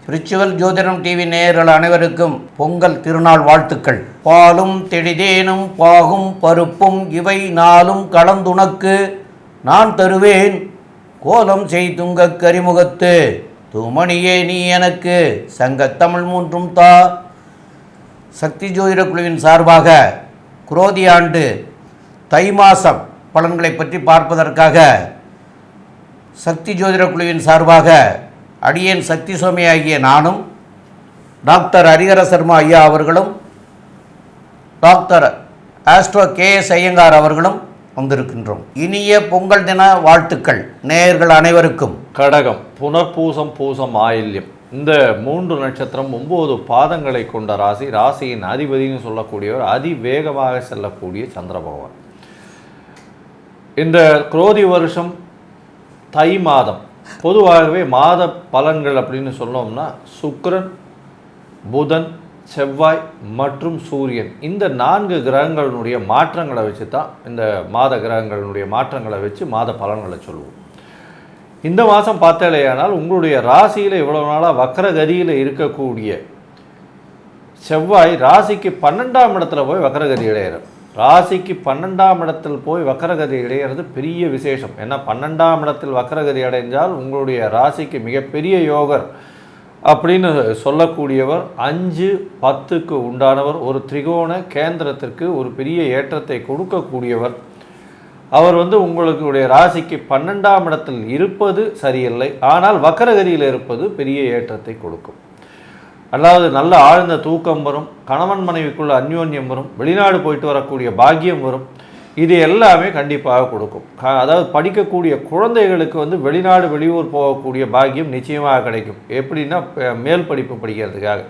Spiritual ஜோதிடம் TV நேயர்கள் அனைவருக்கும் பொங்கல் திருநாள் வாழ்த்துக்கள். பாலும் தெளிதேனும் பாகும் பருப்பும் இவை நாளும் கலந்துனக்கு நான் தருவேன் கோலம் செய்துங்க கரிமுகத்து தூமணியே நீ எனக்கு சங்கத்தமிழ் மூன்றும் தா. சக்தி ஜோதிட குழுவின் சார்பாக குரோதி ஆண்டு தை மாதம் பலன்களை பற்றி பார்ப்பதற்காக சக்தி ஜோதிட குழுவின் சார்பாக அடியேன் சக்தி சுவாமி ஆகிய நானும் டாக்டர் ஹரிஹர சர்மா ஐயா அவர்களும் டாக்டர் ஆஸ்ட்ரோ KS ஐயங்கார் அவர்களும் வந்திருக்கின்றோம். இனிய பொங்கல் தின வாழ்த்துக்கள் நேயர்கள் அனைவருக்கும். கடகம், புனர்பூசம், பூசம், ஆயில்யம் இந்த 3 நட்சத்திரம் 9 பாதங்களை கொண்ட ராசி. ராசியின் அதிபதினு சொல்லக்கூடியவர் அதிவேகமாக செல்லக்கூடிய சந்திர பகவான். இந்த குரோதி வருஷம் தை மாதம் பொதுவாகவே மாத பலன்கள் அப்படின்னு சொன்னோம்னா சுக்கிரன், புதன், செவ்வாய் மற்றும் சூரியன் இந்த 4 கிரகங்களினுடைய மாற்றங்களை வச்சு தான் இந்த மாத கிரகங்களினுடைய மாற்றங்களை வச்சு மாத பலன்களை சொல்லுவோம். இந்த மாதம் பார்த்தாலேயானால் உங்களுடைய ராசியில் இவ்வளவு நாளாக வக்கரகதியில் இருக்கக்கூடிய செவ்வாய் ராசிக்கு 12ஆம் இடத்துல போய் வக்கரகதி இடையிறார். ராசிக்கு 12ஆம் இடத்தில் போய் வக்கரகதி இடையிறது பெரிய விசேஷம். ஏன்னா 12ஆம் இடத்தில் வக்கரகதி அடைஞ்சால் உங்களுடைய ராசிக்கு மிகப்பெரிய யோகர் அப்படின்னு சொல்லக்கூடியவர் 5, 10க்கு உண்டானவர். ஒரு திரிகோண கேந்திரத்திற்கு ஒரு பெரிய ஏற்றத்தை கொடுக்கக்கூடியவர். அவர் உங்களுடைய ராசிக்கு 12ஆம் இடத்தில் இருப்பது சரியில்லை, ஆனால் வக்கரகதியில் இருப்பது பெரிய ஏற்றத்தை கொடுக்கும். அதாவது நல்ல ஆழ்ந்த தூக்கம் வரும், கணவன் மனைவிக்குள்ள அந்யோன்யம் வரும், வெளிநாடு போயிட்டு வரக்கூடிய பாக்கியம் வரும். இது எல்லாமே கண்டிப்பாக கொடுக்கும். அதாவது படிக்கக்கூடிய குழந்தைகளுக்கு வெளிநாடு வெளியூர் போகக்கூடிய பாக்கியம் நிச்சயமாக கிடைக்கும். எப்படின்னா மேல் படிப்பு படிக்கிறதுக்காக.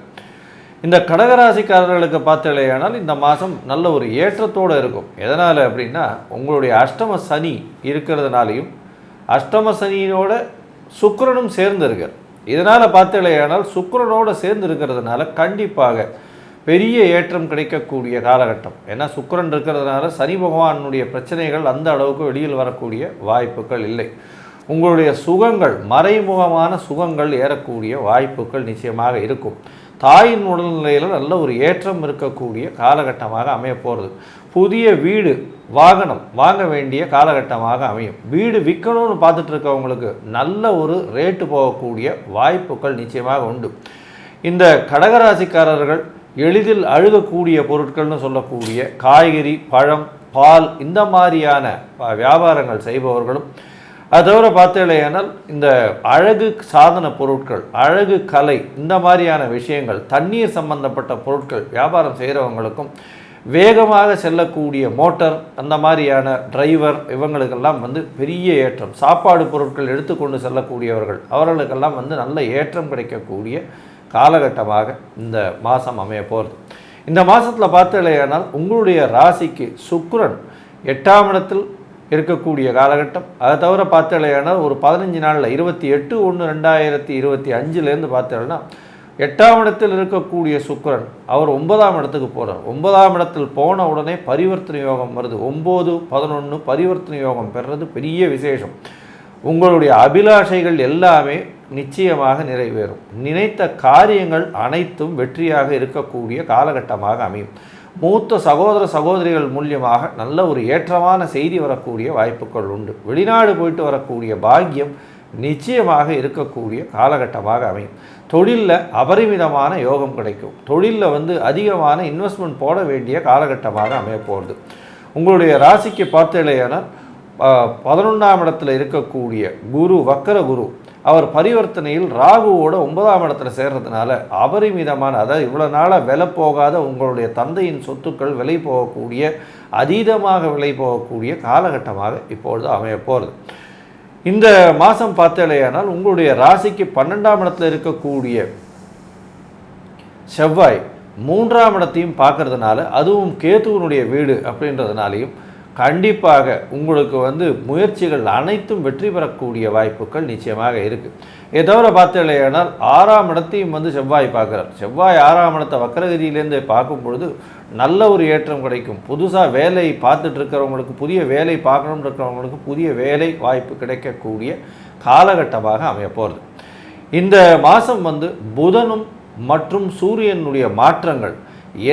இந்த கடகராசிக்காரர்களுக்கு பார்த்தாலேயானால் இந்த மாதம் நல்ல ஒரு ஏற்றத்தோடு இருக்கும். எதனால் அப்படின்னா உங்களுடைய அஷ்டம சனி இருக்கிறதுனாலையும் அஷ்டம சனியோட சுக்கிரனும் சேர்ந்து இருக்கார். இதனால் பார்த்தாலேயானால் சுக்கிரனோடு சேர்ந்து இருக்கிறதுனால கண்டிப்பாக பெரிய ஏற்றம் கிடைக்கக்கூடிய காலகட்டம். ஏன்னா சுக்கிரன் இருக்கிறதுனால சனி பகவானுடைய பிரச்சனைகள் அந்த அளவுக்கு வெளியில் வரக்கூடிய வாய்ப்புகள் இல்லை. உங்களுடைய சுகங்கள், மறைமுகமான சுகங்கள் ஏறக்கூடிய வாய்ப்புகள் நிச்சயமாக இருக்கும். தாயின் உடல்நிலையில் நல்ல ஒரு ஏற்றம் இருக்கக்கூடிய காலகட்டமாக அமைய போகிறது. புதிய வீடு, வாகனம் வாங்க வேண்டிய காலகட்டமாக அமையும். வீடு விற்கணும்னு பார்த்துட்டு இருக்கவங்களுக்கு நல்ல ஒரு ரேட்டு போகக்கூடிய வாய்ப்புகள் நிச்சயமாக உண்டு. இந்த கடகராசிக்காரர்கள் எளிதில் அழுகக்கூடிய பொருட்கள்னு சொல்லக்கூடிய காய்கறி, பழம், பால் இந்த மாதிரியான வியாபாரங்கள் செய்பவர்களும், அது தவிர பார்த்தீங்களேனால் இந்த அழகு சாதன பொருட்கள், அழகு கலை இந்த மாதிரியான விஷயங்கள், தண்ணீர் சம்பந்தப்பட்ட பொருட்கள் வியாபாரம் செய்கிறவங்களுக்கும், வேகமாக செல்லக்கூடிய மோட்டார் அந்த மாதிரியான டிரைவர் இவங்களுக்கெல்லாம் பெரிய ஏற்றம். சாப்பாடு பொருட்கள் எடுத்துக்கொண்டு செல்லக்கூடியவர்கள் அவர்களுக்கெல்லாம் நல்ல ஏற்றம் கிடைக்கக்கூடிய காலகட்டமாக இந்த மாதம் அமைய போகிறது. இந்த மாதத்தில் பார்த்தீங்களேனால் உங்களுடைய ராசிக்கு சுக்கிரன் 8ஆம் இடத்தில் இருக்கக்கூடிய காலகட்டம். அதை தவிர பார்த்தீங்களேனால் ஒரு 15 நாளில் 28/1/2025 பார்த்தீங்கன்னா 8ஆம் இடத்தில் இருக்கக்கூடிய சுக்கிரன் அவர் 9ஆம் இடத்துக்கு போகிறார். 9ஆம் இடத்தில் போன உடனே பரிவர்த்தனை யோகம் வருது. 9, 11 பரிவர்த்தனை யோகம் பெறுறது பெரிய விசேஷம். உங்களுடைய அபிலாஷைகள் எல்லாமே நிச்சயமாக நிறைவேறும். நினைத்த காரியங்கள் அனைத்தும் வெற்றியாக இருக்கக்கூடிய காலகட்டமாக அமையும். மூத்த சகோதர சகோதரிகள் மூலியமாக நல்ல ஒரு ஏற்றமான செய்தி வரக்கூடிய வாய்ப்புகள் உண்டு. வெளிநாடு போயிட்டு வரக்கூடிய பாக்கியம் நிச்சயமாக இருக்கக்கூடிய காலகட்டமாக அமையும். தொழிலில் அபரிமிதமான யோகம் கிடைக்கும். தொழிலில் அதிகமான இன்வெஸ்ட்மெண்ட் போட வேண்டிய காலகட்டமாக அமைய போகிறது. உங்களுடைய ராசிக்கு பார்த்தீங்களேனால் 11ஆம் இடத்துல இருக்கக்கூடிய குரு, வக்கர குரு, அவர் பரிவர்த்தனையில் ராகுவோட 9ஆம் இடத்துல சேர்றதுனால அபரிமிதமான, அதாவது இவ்வளோ நாளாக விலை போகாத உங்களுடைய தந்தையின் சொத்துக்கள் விலை போகக்கூடிய, அதீதமாக விலை போகக்கூடிய காலகட்டமாக இப்பொழுது அமைய போகிறது. இந்த மாதம் பார்த்தேலையானால் உங்களுடைய ராசிக்கு 12ஆம் இடத்துல இருக்கக்கூடிய செவ்வாய் 3ஆம் இடத்தையும் பார்க்கறதுனால, அதுவும் கேதுவனுடைய வீடு அப்படின்றதுனாலையும் கண்டிப்பாக உங்களுக்கு வந்து முயற்சிகள் அனைத்தும் வெற்றி பெறக்கூடிய வாய்ப்புகள் நிச்சயமாக இருக்குது. இதை தவிர பார்த்தீங்கன்னா 6ஆம் இடத்தையும் வந்து செவ்வாய் பார்க்குறார். செவ்வாய் 6ஆம் இடத்தை வக்கரகதியிலேருந்து பார்க்கும் பொழுது நல்ல ஒரு ஏற்றம் கிடைக்கும். புதுசாக வேலை பார்த்துட்டு இருக்கிறவங்களுக்கு, புதிய வேலை பார்க்கணுன்னு இருக்கிறவங்களுக்கு புதிய வேலை வாய்ப்பு கிடைக்கக்கூடிய காலகட்டமாக அமைய போகிறது. இந்த மாதம் வந்து புதனும் மற்றும் சூரியனுடைய மாற்றங்கள்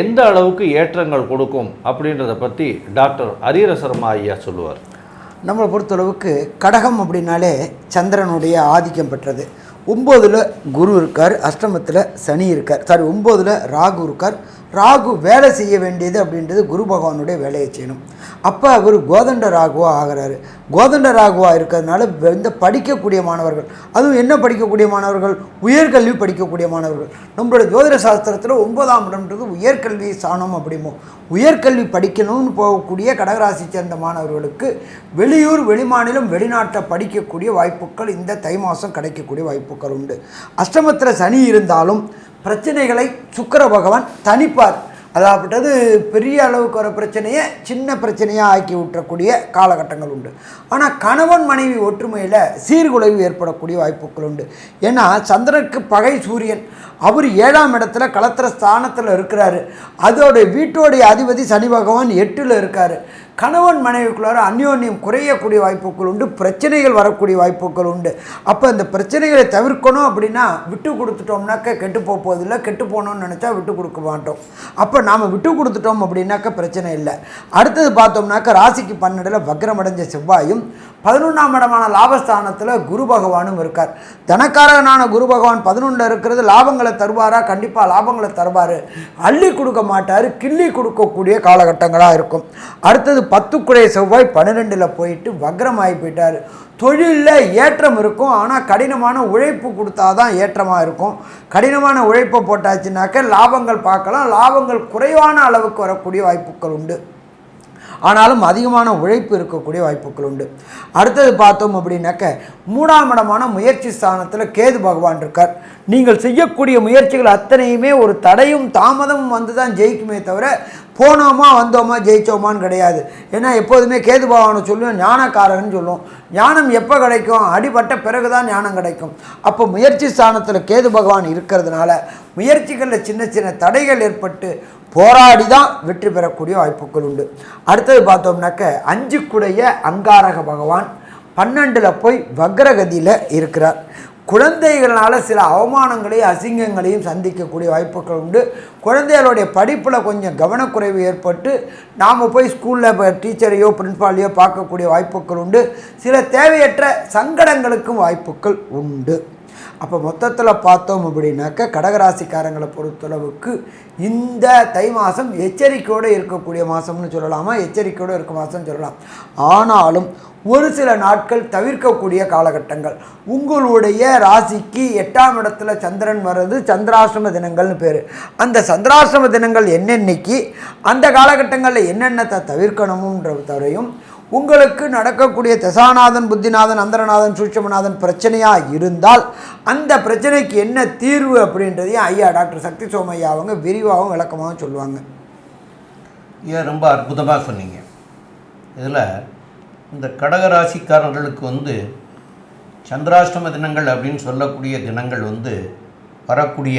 எந்த அளவுக்கு ஏற்றங்கள் கொடுக்கும் அப்படின்றத பற்றி டாக்டர் ஹரிஹரசர்மா ஐயா சொல்லுவார். நம்மளை பொறுத்தளவுக்கு கடகம் அப்படின்னாலே சந்திரனுடைய ஆதிக்கம் பெற்றது. 9ல் குரு இருக்கார், அஷ்டமத்தில் சனி இருக்கார், 9ல் ராகு இருக்கார். ராகு வேலை செய்ய வேண்டியது அப்படின்றது குரு பகவானுடைய வேலையை செய்யணும். அப்போ அவர் கோதண்ட ராகுவாக ஆகிறாரு. கோதண்ட ராகுவாக இருக்கிறதுனால இந்த படிக்கக்கூடிய மாணவர்கள், அதுவும் என்ன படிக்கக்கூடிய மாணவர்கள், உயர்கல்வி படிக்கக்கூடிய மாணவர்கள். நம்மளோட ஜோதிட சாஸ்திரத்தில் 9ஆம் இடம்ன்றது உயர்கல்வி ஸ்தானம் அப்படிமோ. உயர்கல்வி படிக்கணும்னு போகக்கூடிய கடகராசி சேர்ந்த மாணவர்களுக்கு வெளியூர், வெளிமாநிலம், வெளிநாட்டை படிக்கக்கூடிய வாய்ப்புகள் இந்த தை மாதம் கிடைக்கக்கூடிய வாய்ப்புகள் உண்டு. அஷ்டமத்தில் சனி இருந்தாலும் பிரச்சனைகளை சுக்கிர பகவான் தணிப்பார். அதாவது பெரிய அளவுக்கு வர பிரச்சனையை சின்ன பிரச்சனையாக ஆக்கி விட்டுறக்கூடிய காலகட்டங்கள் உண்டு. ஆனால் கணவன் மனைவி ஒற்றுமையில் சீர்குலைவு ஏற்படக்கூடிய வாய்ப்புகள் உண்டு. ஏன்னா சந்திரனுக்கு பகை சூரியன், அவர் 7ஆம் இடத்துல களத்திர ஸ்தானத்தில் இருக்கிறாரு. அதோட வீட்டோடைய அதிபதி சனி பகவான் 8ல் இருக்கார். கணவன் மனைவிக்குள்ளார அந்யோன்யம் குறையக்கூடிய வாய்ப்புகள் உண்டு. பிரச்சனைகள் வரக்கூடிய வாய்ப்புகள் உண்டு. அப்போ இந்த பிரச்சனைகளை தவிர்க்கணும் அப்படின்னா விட்டு கொடுத்துட்டோம்னாக்க கெட்டு போவதில்லை. கெட்டு போகணும்னு நினச்சா விட்டு கொடுக்க மாட்டோம். அப்போ நாம் விட்டு கொடுத்துட்டோம் அப்படின்னாக்க பிரச்சனை இல்லை. அடுத்தது பார்த்தோம்னாக்க ராசிக்கு 12ல் வக்ரமடைஞ்ச செவ்வாயும் 11ஆம் இடமான லாபஸ்தானத்தில் குரு பகவானும் இருக்கார். தனக்காரகனான குரு பகவான் 11ல் இருக்கிறது லாபங்களை தருவாரா? கண்டிப்பாக லாபங்களை தருவார். அள்ளி கொடுக்க மாட்டார், கிள்ளி கொடுக்கக்கூடிய காலகட்டங்களாக இருக்கும். அடுத்தது 10 செவ்வாய் 12ல் போயிட்டு வக்ரமாகி போயிட்டார். தொழிலில் ஏற்றம் இருக்கும், ஆனால் கடினமான உழைப்பு கொடுத்தா தான் ஏற்றமாக இருக்கும். கடினமான உழைப்பை போட்டாச்சுனாக்க லாபங்கள் பார்க்கலாம். லாபங்கள் குறைவான அளவுக்கு வரக்கூடிய வாய்ப்புகள் உண்டு. ஆனாலும் அதிகமான உழைப்பு இருக்கக்கூடிய வாய்ப்புகள் உண்டு. அடுத்தது பார்த்தோம் அப்படின்னாக்க 3ஆம் இடமான முயற்சி ஸ்தானத்தில் கேது பகவான் இருக்கார். நீங்கள் செய்யக்கூடிய முயற்சிகள் அத்தனையுமே ஒரு தடையும் தாமதமும் வந்து தான் ஜெயிக்குமே தவிர போனோமா வந்தோமா ஜெயிச்சோமான்னு கிடையாது. ஏன்னா எப்போதுமே கேது பகவானை சொல்லுவோம் ஞானக்காரகன்னு சொல்லுவோம். ஞானம் எப்போ கிடைக்கும்? அடிபட்ட பிறகு தான் ஞானம் கிடைக்கும். அப்போ முயற்சி ஸ்தானத்தில் கேது பகவான் இருக்கிறதுனால முயற்சிகளில் சின்ன சின்ன தடைகள் ஏற்பட்டு போராடி தான் வெற்றி பெறக்கூடிய வாய்ப்புகள் உண்டு. அடுத்தது பார்த்தோம்னாக்க 5 அங்காரக பகவான் 12ல் போய் வக்ரகதியில் இருக்கிறார். குழந்தைகளால் சில அவமானங்களையும் அசிங்கங்களையும் சந்திக்கக்கூடிய வாய்ப்புகள் உண்டு. குழந்தைகளுடைய படிப்பில் கொஞ்சம் கவனக்குறைவு ஏற்பட்டு நாம் போய் ஸ்கூலில் டீச்சரையோ பிரின்ஸ்பாலையோ பார்க்கக்கூடிய வாய்ப்புகள் உண்டு. சில தேவையற்ற சங்கடங்களுக்கும் வாய்ப்புகள் உண்டு. அப்போ மொத்தத்தில் பார்த்தோம் அப்படின்னாக்க கடகராசிக்காரங்களை பொறுத்தளவுக்கு இந்த தை மாதம் எச்சரிக்கையோடு இருக்கக்கூடிய மாதம்னு சொல்லலாமா, எச்சரிக்கையோடு இருக்க மாதம்னு சொல்லலாம். ஆனாலும் ஒரு சில நாட்கள் தவிர்க்கக்கூடிய காலகட்டங்கள். உங்களுடைய ராசிக்கு 8ஆம் இடத்துல சந்திரன் வர்றது சந்திராசிரம தினங்கள்னு பேர். அந்த சந்திராசிரம தினங்கள் என்னென்னைக்கு, அந்த காலகட்டங்களில் என்னென்னத்தை தவிர்க்கணும்ன்றதையும், உங்களுக்கு நடக்கக்கூடிய தசாநாதன், புத்திநாதன், அந்தரநாதன், சூட்சமநாதன் பிரச்சனையாக இருந்தால் அந்த பிரச்சனைக்கு என்ன தீர்வு அப்படின்றதையும் ஐயா டாக்டர் சக்தி சோமையா அவங்க விரிவாகவும் விளக்கமாகவும் சொல்லுவாங்க. ஏன் ரொம்ப அற்புதமாக சொன்னீங்க. இதில் இந்த கடகராசிக்காரர்களுக்கு வந்து சந்திராஷ்டம தினங்கள் அப்படின்னு சொல்லக்கூடிய தினங்கள் வந்து வரக்கூடிய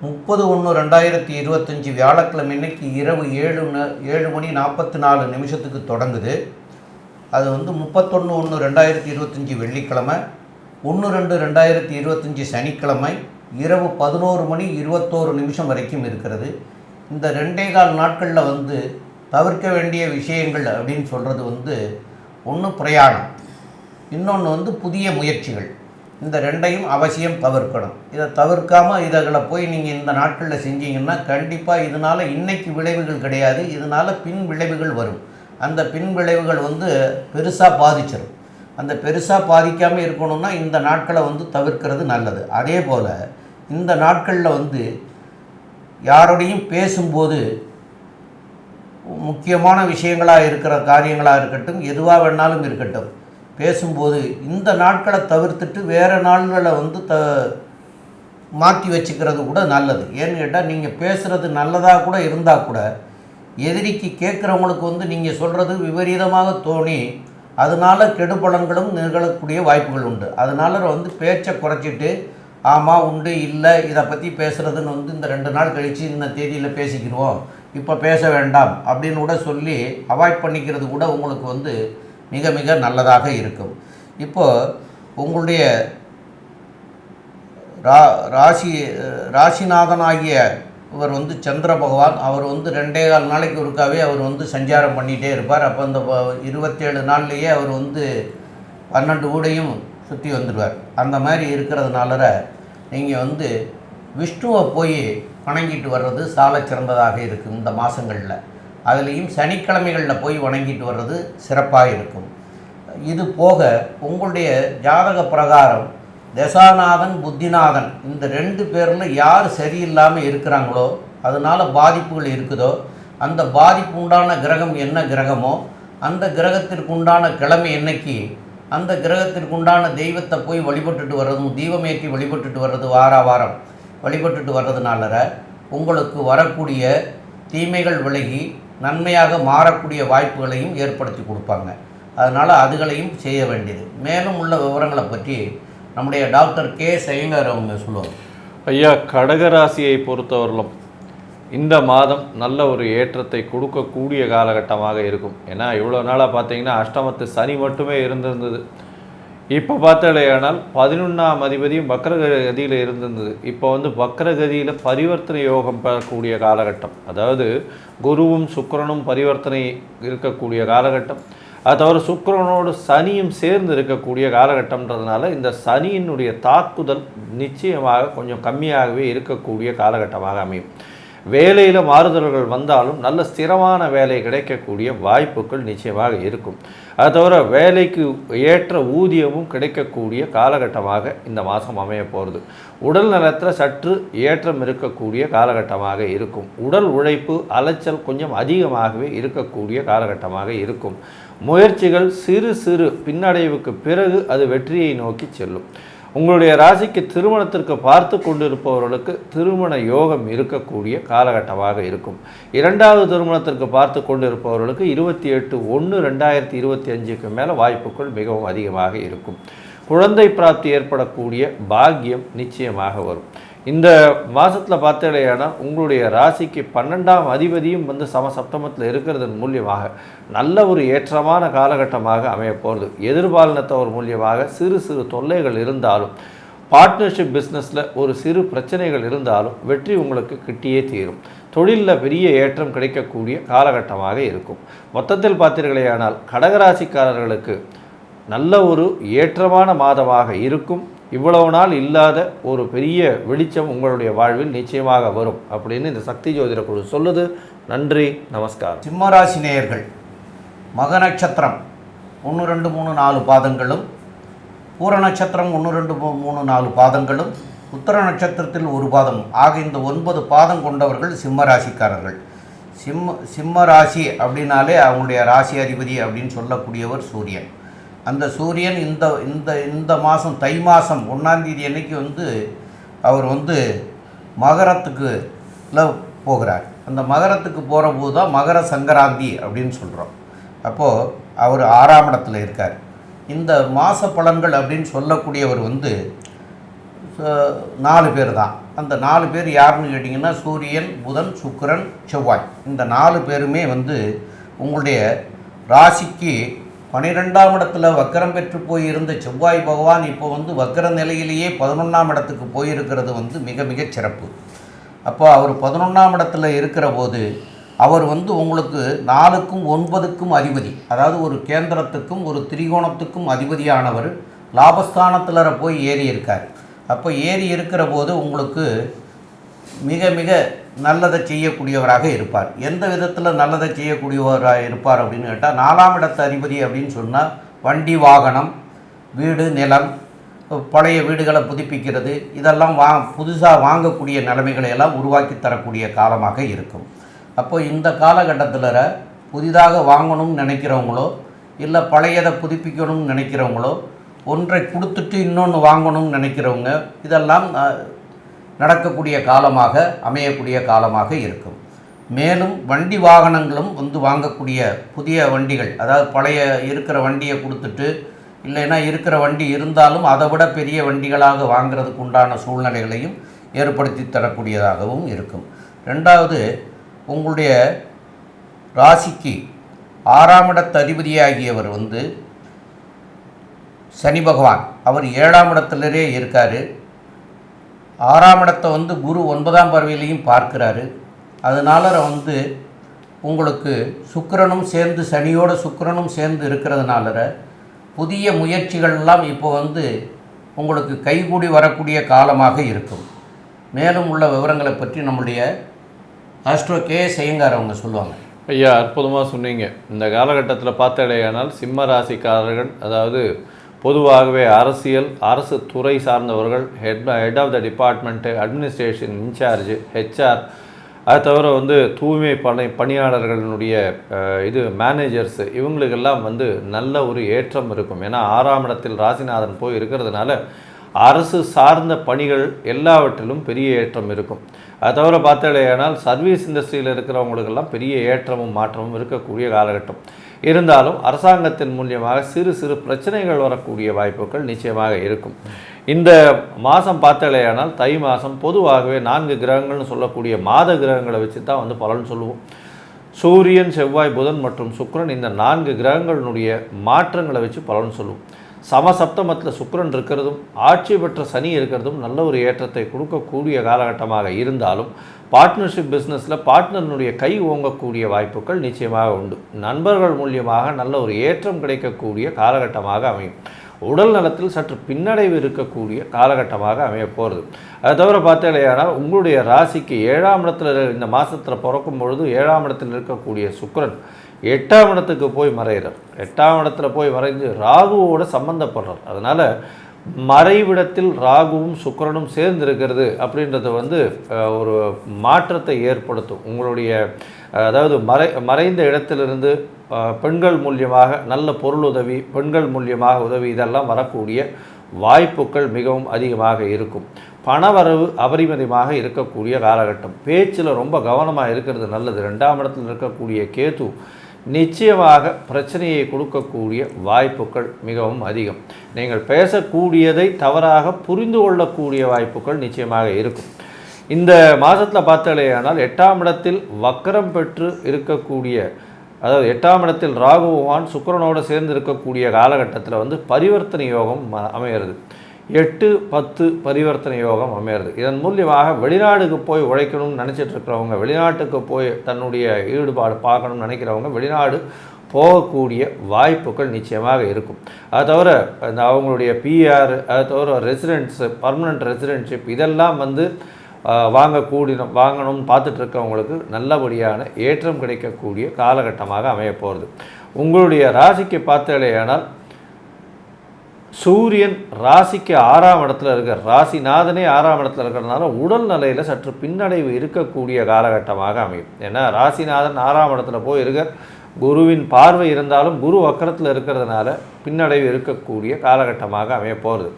30/1/2025 வியாழக்கிழமை இன்னைக்கு இரவு 7:44 தொடங்குது. அது வந்து 31/1/2025 வெள்ளிக்கிழமை, 1/2/2025 சனிக்கிழமை இரவு 11:21 வரைக்கும் இருக்கிறது. இந்த 2.25 நாட்களில் வந்து தவிர்க்க வேண்டிய விஷயங்கள் அப்படின்னு சொல்கிறது வந்து ஒன்று பிரயாணம், இன்னொன்று வந்து புதிய முயற்சிகள். இந்த ரெண்டையும் அவசியம் தவிர்க்கணும். இதை தவிர்க்காமல் இதில் போய் நீங்கள் இந்த நாட்களில் செஞ்சீங்கன்னா கண்டிப்பாக இதனால் இன்றைக்கி விளைவுகள் கிடையாது, இதனால் பின் விளைவுகள் வரும். அந்த பின் விளைவுகள் வந்து பெருசாக பாதிச்சிடும். அந்த பெருசாக பாதிக்காமல் இருக்கணும்னா இந்த நாட்களை வந்து தவிர்க்கிறது நல்லது. அதே போல் இந்த நாட்களில் வந்து யாரோடையும் பேசும்போது முக்கியமான விஷயங்களாக இருக்கிற காரியங்களாக இருக்கட்டும், எதுவாக வேணாலும் இருக்கட்டும், பேசும்போது இந்த நாட்களை தவிர்த்துட்டு வேறு நாள்களை வந்து மாற்றி வச்சுக்கிறது கூட நல்லது. ஏன்னு கேட்டால் நீங்கள் பேசுகிறது நல்லதாக கூட இருந்தால் கூட எதிரிக்கு கேட்குறவங்களுக்கு வந்து நீங்கள் சொல்கிறது விபரீதமாக தோணி அதனால் கெடுபலன்களும் நிகழக்கூடிய வாய்ப்புகள் உண்டு. அதனால் வந்து பேச்சை குறைச்சிட்டு ஆமாம் உண்டு இல்லை இதை பற்றி பேசுகிறதுன்னு வந்து இந்த 2 நாள் கழித்து இந்த தேதியில் பேசிக்கிடுவோம், இப்போ பேச வேண்டாம் அப்படின்னு கூட சொல்லி அவாய்ட் பண்ணிக்கிறது கூட உங்களுக்கு வந்து மிக மிக நல்லதாக இருக்கும். இப்போது உங்களுடைய ராசிநாதனாகிய இவர் வந்து சந்திர பகவான், அவர் வந்து 2.25 நாளைக்கு ஒருக்காவே அவர் வந்து சஞ்சாரம் பண்ணிகிட்டே இருப்பார். அப்போ அந்த 27 நாள்லேயே அவர் வந்து 12 ஊடையும் சுற்றி வந்துடுவார். அந்த மாதிரி இருக்கிறதுனால நீங்கள் வந்து விஷ்ணுவை போய் வணங்கிட்டு வர்றது சால சிறந்ததாக இருக்கும் இந்த மாதங்களில். அதுலேயும் சனிக்கிழமைகளில் போய் வணங்கிட்டு வர்றது சிறப்பாக இருக்கும். இது போக உங்களுடைய ஜாதக பிரகாரம் தசாநாதன் புத்திநாதன் இந்த 2 பேரில் யார் சரியில்லாமல் இருக்கிறாங்களோ அதனால் பாதிப்புகள் இருக்குதோ அந்த பாதிப்பு உண்டான கிரகம் என்ன கிரகமோ அந்த கிரகத்திற்கு உண்டான கிழமை என்னைக்கு அந்த கிரகத்திற்கு உண்டான தெய்வத்தை போய் வழிபட்டுட்டு வர்றதும் தீபமேற்றி வழிபட்டுட்டு வர்றது வாரம் வழிபட்டுட்டு வர்றதுனால உங்களுக்கு வரக்கூடிய தீமைகள் விலகி நன்மையாக மாறக்கூடிய வாய்ப்புகளையும் ஏற்படுத்தி கொடுப்பாங்க. அதனால் அதுகளையும் செய்ய வேண்டியது. மேலும் உள்ள விவரங்களை பற்றி நம்முடைய டாக்டர் கே சையங்கர் அவங்க சொல்லுவாங்க. ஐயா, கடகராசியை பொறுத்தவரையிலும் இந்த மாதம் நல்ல ஒரு ஏற்றத்தை கொடுக்கக்கூடிய காலகட்டமாக இருக்கும். ஏன்னா இவ்வளோ நாளாக பார்த்தீங்கன்னா அஷ்டமத்து சனி மட்டுமே இருந்திருந்தது. இப்போ பார்த்தாலேயானால் 11ஆம் அதிபதியும் வக்ரகதியில் இருந்திருந்தது. இப்போ வந்து வக்ரகதியில் பரிவர்த்தனை யோகம் பெறக்கூடிய காலகட்டம், அதாவது குருவும் சுக்கிரனும் பரிவர்த்தனை இருக்கக்கூடிய காலகட்டம். அது தவிர சுக்கிரனோடு சனியும் சேர்ந்து இருக்கக்கூடிய காலகட்டம்ன்றதுனால இந்த சனியினுடைய தாக்குதல் நிச்சயமாக கொஞ்சம் கம்மியாகவே இருக்கக்கூடிய காலகட்டமாக அமையும். வேலையில் மாறுதல்கள் வந்தாலும் நல்ல ஸ்திரமான வேலை கிடைக்கக்கூடிய வாய்ப்புகள் நிச்சயமாக இருக்கும். அது தவிர வேலைக்கு ஏற்ற ஊதியமும் கிடைக்கக்கூடிய காலகட்டமாக இந்த மாதம் அமைய போகிறது. உடல் நலத்தில் சற்று ஏற்றம் இருக்கக்கூடிய காலகட்டமாக இருக்கும். உடல் உழைப்பு அலைச்சல் கொஞ்சம் அதிகமாகவே இருக்கக்கூடிய காலகட்டமாக இருக்கும். முயற்சிகள் சிறு சிறு பின்னடைவுக்கு பிறகு அது வெற்றியை நோக்கி செல்லும். உங்களுடைய ராசிக்கு திருமணத்திற்கு பார்த்து கொண்டிருப்பவர்களுக்கு திருமண யோகம் இருக்கக்கூடிய காலகட்டமாக இருக்கும். 2வது திருமணத்திற்கு பார்த்து கொண்டிருப்பவர்களுக்கு 28/1/2025க்கு மேலே வாய்ப்புகள் மிகவும் அதிகமாக இருக்கும். குழந்தை பிராப்தி ஏற்படக்கூடிய பாக்கியம் நிச்சயமாக வரும். இந்த மாதத்தில் பார்த்தீங்கன்னா உங்களுடைய ராசிக்கு 12ஆம் அதிபதியும் வந்து சமசப்தமத்தில் இருக்கிறதன் மூலியமாக நல்ல ஒரு ஏற்றமான காலகட்டமாக அமைய போகிறது. எதிர்பாலினத்தவர் மூலியமாக சிறு சிறு தொல்லைகள் இருந்தாலும், பார்ட்னர்ஷிப் பிஸ்னஸில் ஒரு சிறு பிரச்சனைகள் இருந்தாலும் வெற்றி உங்களுக்கு கிட்டியே தீரும். தொழிலில் பெரிய ஏற்றம் கிடைக்கக்கூடிய காலகட்டமாக இருக்கும். மொத்தத்தில் பார்த்தீர்களேயானால் கடகராசிக்காரர்களுக்கு நல்ல ஒரு ஏற்றமான மாதமாக இருக்கும். இவ்வளவு நாள் இல்லாத ஒரு பெரிய வெளிச்சம் உங்களுடைய வாழ்வில் நிச்சயமாக வரும் அப்படின்னு இந்த சக்தி ஜோதிட குழு சொல்லுது. நன்றி, நமஸ்காரம். சிம்மராசி நேயர்கள், மக நட்சத்திரம் 1, 2, 3, 4 பாதங்களும், பூர நட்சத்திரம் 1, 2, 3, 4 பாதங்களும், உத்தர நட்சத்திரத்தில் 1 பாதம் ஆக இந்த 9 பாதம் கொண்டவர்கள் சிம்மராசிக்காரர்கள். சிம்ம ராசி அப்படின்னாலே அவங்களுடைய ராசி அதிபதி அப்படின்னு சொல்லக்கூடியவர் சூரியன். அந்த சூரியன் இந்த மாதம் தை மாதம் 1ஆம் தேதி அன்னைக்கு வந்து அவர் வந்து மகரத்துக்கு போகிறார். அந்த மகரத்துக்கு போகிற போது தான் மகர சங்கராந்தி அப்படின்னு சொல்கிறோம். அப்போது அவர் 6ஆம் இடத்துல இருக்கார். இந்த மாத பலன்கள் அப்படின்னு சொல்லக்கூடியவர் வந்து 4 பேர் தான். அந்த 4 பேர் யாருன்னு கேட்டிங்கன்னா சூரியன், புதன், சுக்கிரன், செவ்வாய். இந்த 4 பேருமே வந்து உங்களுடைய ராசிக்கு 12ஆம் இடத்துல வக்கரம் பெற்று போயிருந்த செவ்வாய் பகவான் இப்போ வந்து வக்கர நிலையிலேயே 11ஆம் இடத்துக்கு போயிருக்கிறது வந்து மிக மிக சிறப்பு. அப்போ அவர் 11ஆம் இடத்துல இருக்கிற போது அவர் வந்து உங்களுக்கு 4க்கும் 9க்கும் அதிபதி, அதாவது ஒரு கேந்திரத்துக்கும் ஒரு திரிகோணத்துக்கும் அதிபதியானவர் லாபஸ்தானத்தில் போய் ஏறி இருக்கார். அப்போ ஏறி இருக்கிற போது உங்களுக்கு மிக மிக நல்லதை செய்யக்கூடியவராக இருப்பார். எந்த விதத்தில் நல்லதை செய்யக்கூடியவராக இருப்பார் அப்படின்னு கேட்டால் 4ஆம் இடத்து அதிபதி அப்படின்னு சொன்னால் வண்டி, வாகனம், வீடு, நிலம், பழைய வீடுகளை புதுப்பிக்கிறது, இதெல்லாம் புதுசாக வாங்கக்கூடிய நிலைமைகளை எல்லாம் உருவாக்கி தரக்கூடிய காலமாக இருக்கும். அப்போ இந்த காலகட்டத்தில் புதிதாக வாங்கணும்னு நினைக்கிறவங்களோ இல்லை பழையதை புதுப்பிக்கணும்னு நினைக்கிறவங்களோ, ஒன்றை கொடுத்துட்டு இன்னொன்று வாங்கணும்னு நினைக்கிறவங்க, இதெல்லாம் நடக்கக்கூடிய காலமாக அமையக்கூடிய காலமாக இருக்கும். மேலும் வண்டி வாகனங்களும் வந்து வாங்கக்கூடிய புதிய வண்டிகள், அதாவது பழைய இருக்கிற வண்டியை கொடுத்துட்டு இல்லைன்னா இருக்கிற வண்டி இருந்தாலும் அதை விட பெரிய வண்டிகளாக வாங்கிறதுக்கு உண்டான சூழ்நிலைகளையும் ஏற்படுத்தி தரக்கூடியதாகவும் இருக்கும். ரெண்டாவது, உங்களுடைய ராசிக்கு 6ஆம் இடத்து அதிபதியாகியவர் வந்து சனி பகவான், அவர் 7ஆம் இடத்துலரே இருக்கார். 6ஆம் இடத்தை வந்து குரு 9ஆம் பார்வையிலையும் பார்க்குறாரு. அதனால் வந்து உங்களுக்கு சுக்கிரனும் சேர்ந்து, சனியோட சுக்கிரனும் சேர்ந்து இருக்கிறதுனால புதிய முயற்சிகள்லாம் இப்போ வந்து உங்களுக்கு கைகூடி வரக்கூடிய காலமாக இருக்கும். மேலும் உள்ள விவரங்களை பற்றி நம்முடைய ஆஸ்ட்ரோ கேஎஸ் ஐயங்கார் அவங்க சொல்லுவாங்க. ஐயா, அற்புதமாக சொன்னீங்க. இந்த காலகட்டத்தில் பார்த்தாலேயானால் சிம்ம ராசிக்காரர்கள், அதாவது பொதுவாகவே அரசியல், அரசு துறை சார்ந்தவர்கள், head of the department, administration in charge, HR, அது தவிர வந்து தூய்மை பணியாளர்களுடைய மேனேஜர்ஸு, இவங்களுக்கெல்லாம் வந்து நல்ல ஒரு ஏற்றம் இருக்கும். ஏன்னா 6ஆம் இடத்தில் ராசிநாதன் போய் இருக்கிறதுனால அரசு சார்ந்த பணிகள் எல்லாவற்றிலும் பெரிய ஏற்றம் இருக்கும். அது தவிர பார்த்தாலேயானால் சர்வீஸ் இண்டஸ்ட்ரியில் இருக்கிறவங்களுக்கெல்லாம் பெரிய ஏற்றமும் மாற்றமும் இருக்கக்கூடிய காலகட்டம். இருந்தாலும் அரசாங்கத்தின் மூலியமாக சிறு சிறு பிரச்சனைகள் வரக்கூடிய வாய்ப்புகள் நிச்சயமாக இருக்கும். இந்த மாதம் பார்த்தாலேயானால் தை மாதம் பொதுவாகவே 4 கிரகங்கள்னு சொல்லக்கூடிய மாத கிரகங்களை வச்சு தான் வந்து பலன் சொல்லுவோம். சூரியன், செவ்வாய், புதன் மற்றும் சுக்கிரன், இந்த 4 கிரகங்களினுடைய மாற்றங்களை வச்சு பலன் சொல்லுவோம். சமசப்தமத்தில் சுக்கிரன் இருக்கிறதும் ஆட்சி பெற்ற சனி இருக்கிறதும் நல்ல ஒரு ஏற்றத்தை கொடுக்கக்கூடிய காலகட்டமாக இருந்தாலும் பார்ட்னர்ஷிப் பிஸ்னஸில் பார்ட்னருடைய கை ஓங்கக்கூடிய வாய்ப்புகள் நிச்சயமாக உண்டு. நண்பர்கள் மூலியமாக நல்ல ஒரு ஏற்றம் கிடைக்கக்கூடிய காலகட்டமாக அமையும். உடல் நலத்தில் சற்று பின்னடைவு இருக்கக்கூடிய காலகட்டமாக அமைய போகிறது. அது தவிர பார்த்தாலேயானால் உங்களுடைய ராசிக்கு 7ஆம் இடத்துல இந்த மாதத்தில் பிறக்கும் பொழுது 7ஆம் இடத்தில் இருக்கக்கூடிய சுக்கிரன் 8ஆம் இடத்துக்கு போய் மறைகிறார். 8ஆம் இடத்துல போய் மறைந்து ராகுவோடு சம்பந்தப்படுறார். அதனால் மறைவிடத்தில் ராகுவும் சுக்கிரனும் சேர்ந்து இருக்கிறது அப்படின்றது வந்து ஒரு மாற்றத்தை ஏற்படுத்தும். உங்களுடைய அதாவது மறைந்த இடத்திலிருந்து பெண்கள் மூலியமாக நல்ல பொருள் உதவி, பெண்கள் மூலியமாக உதவி, இதெல்லாம் வரக்கூடிய வாய்ப்புகள் மிகவும் அதிகமாக இருக்கும். பணவரவு அபரிமிதமாக இருக்கக்கூடிய காலகட்டம். பேச்சில் ரொம்ப கவனமாக இருக்கிறது நல்லது. 2ஆம் இடத்தில் இருக்கக்கூடிய கேது நிச்சயமாக பிரச்சனையை கொடுக்கக்கூடிய வாய்ப்புகள் மிகவும் அதிகம். நீங்கள் பேசக்கூடியதை தவறாக புரிந்து கொள்ளக்கூடிய வாய்ப்புகள் நிச்சயமாக இருக்கும். இந்த மாதத்தில் பார்த்தாலேயானால் 8ஆம் இடத்தில் வக்கரம் பெற்று இருக்கக்கூடிய, அதாவது 8ஆம் இடத்தில் ராகு பகவான் சுக்கிரனோடு சேர்ந்து இருக்கக்கூடிய காலகட்டத்தில் வந்து பரிவர்த்தனை யோகம் அமையிறது. 8-10 பரிவர்த்தனை யோகம் அமையிறது. இதன் மூலியமாக வெளிநாடுக்கு போய் உழைக்கணும்னு நினச்சிட்டு இருக்கிறவங்க, வெளிநாட்டுக்கு போய் தன்னுடைய ஈடுபாடு பார்க்கணும்னு நினைக்கிறவங்க வெளிநாடு போகக்கூடிய வாய்ப்புகள் நிச்சயமாக இருக்கும். அது தவிர இந்த அவங்களுடைய பிஆர், அது தவிர ரெசிடென்ட்ஸு, பர்மனெண்ட் ரெசிடென்ட்ஷிப், இதெல்லாம் வந்து வாங்கணும்னு பார்த்துட்டு இருக்கவங்களுக்கு நல்லபடியான ஏற்றம் கிடைக்கக்கூடிய காலகட்டமாக அமைய போகிறது. உங்களுடைய ராசிக்கு பார்த்தாலேயானால் சூரியன் ராசிக்கு 6ஆம் இடத்துல இருக்கார். ராசிநாதனே 6ஆம் இடத்துல இருக்கிறதுனால உடல் நிலையில் சற்று பின்னடைவு இருக்கக்கூடிய காலகட்டமாக அமையும். ஏன்னா ராசிநாதன் 6ஆம் இடத்துல போய் இருக்கார். குருவின் பார்வை இருந்தாலும் குரு வக்கரத்தில் இருக்கிறதுனால பின்னடைவு இருக்கக்கூடிய காலகட்டமாக அமைய போகிறது.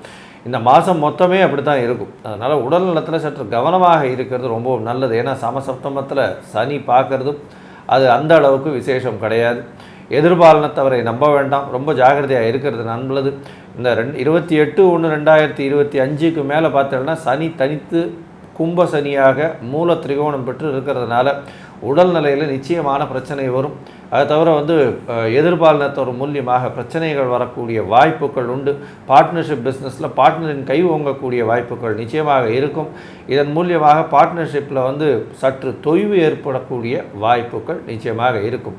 இந்த மாதம் மொத்தமே அப்படி தான் இருக்கும். அதனால் உடல் நலத்தில் சற்று கவனமாக இருக்கிறது ரொம்ப நல்லது. ஏன்னா சமசப்தமத்தில் சனி பார்க்குறதும் அது அந்த அளவுக்கு விசேஷம் கிடையாது. எதிர்பாலனத்தவரை நம்ப வேண்டாம், ரொம்ப ஜாகிரதையாக இருக்கிறது நல்லது. இந்த 28/1/2025க்கு மேலே பார்த்தோம்னா சனி தனித்து கும்ப சனியாக மூல திரிகோணம் பெற்று இருக்கிறதுனால உடல் நிலையில் நிச்சயமான பிரச்சனை வரும். அதை தவிர வந்து எதிர்பாலனத்தோர் மூலியமாக பிரச்சனைகள் வரக்கூடிய வாய்ப்புகள் உண்டு. பார்ட்னர்ஷிப் பிஸ்னஸில் பார்ட்னரின் கை ஓங்கக்கூடிய வாய்ப்புகள் நிச்சயமாக இருக்கும். இதன் மூலியமாக பார்ட்னர்ஷிப்பில் வந்து சற்று தொய்வு ஏற்படக்கூடிய வாய்ப்புகள் நிச்சயமாக இருக்கும்.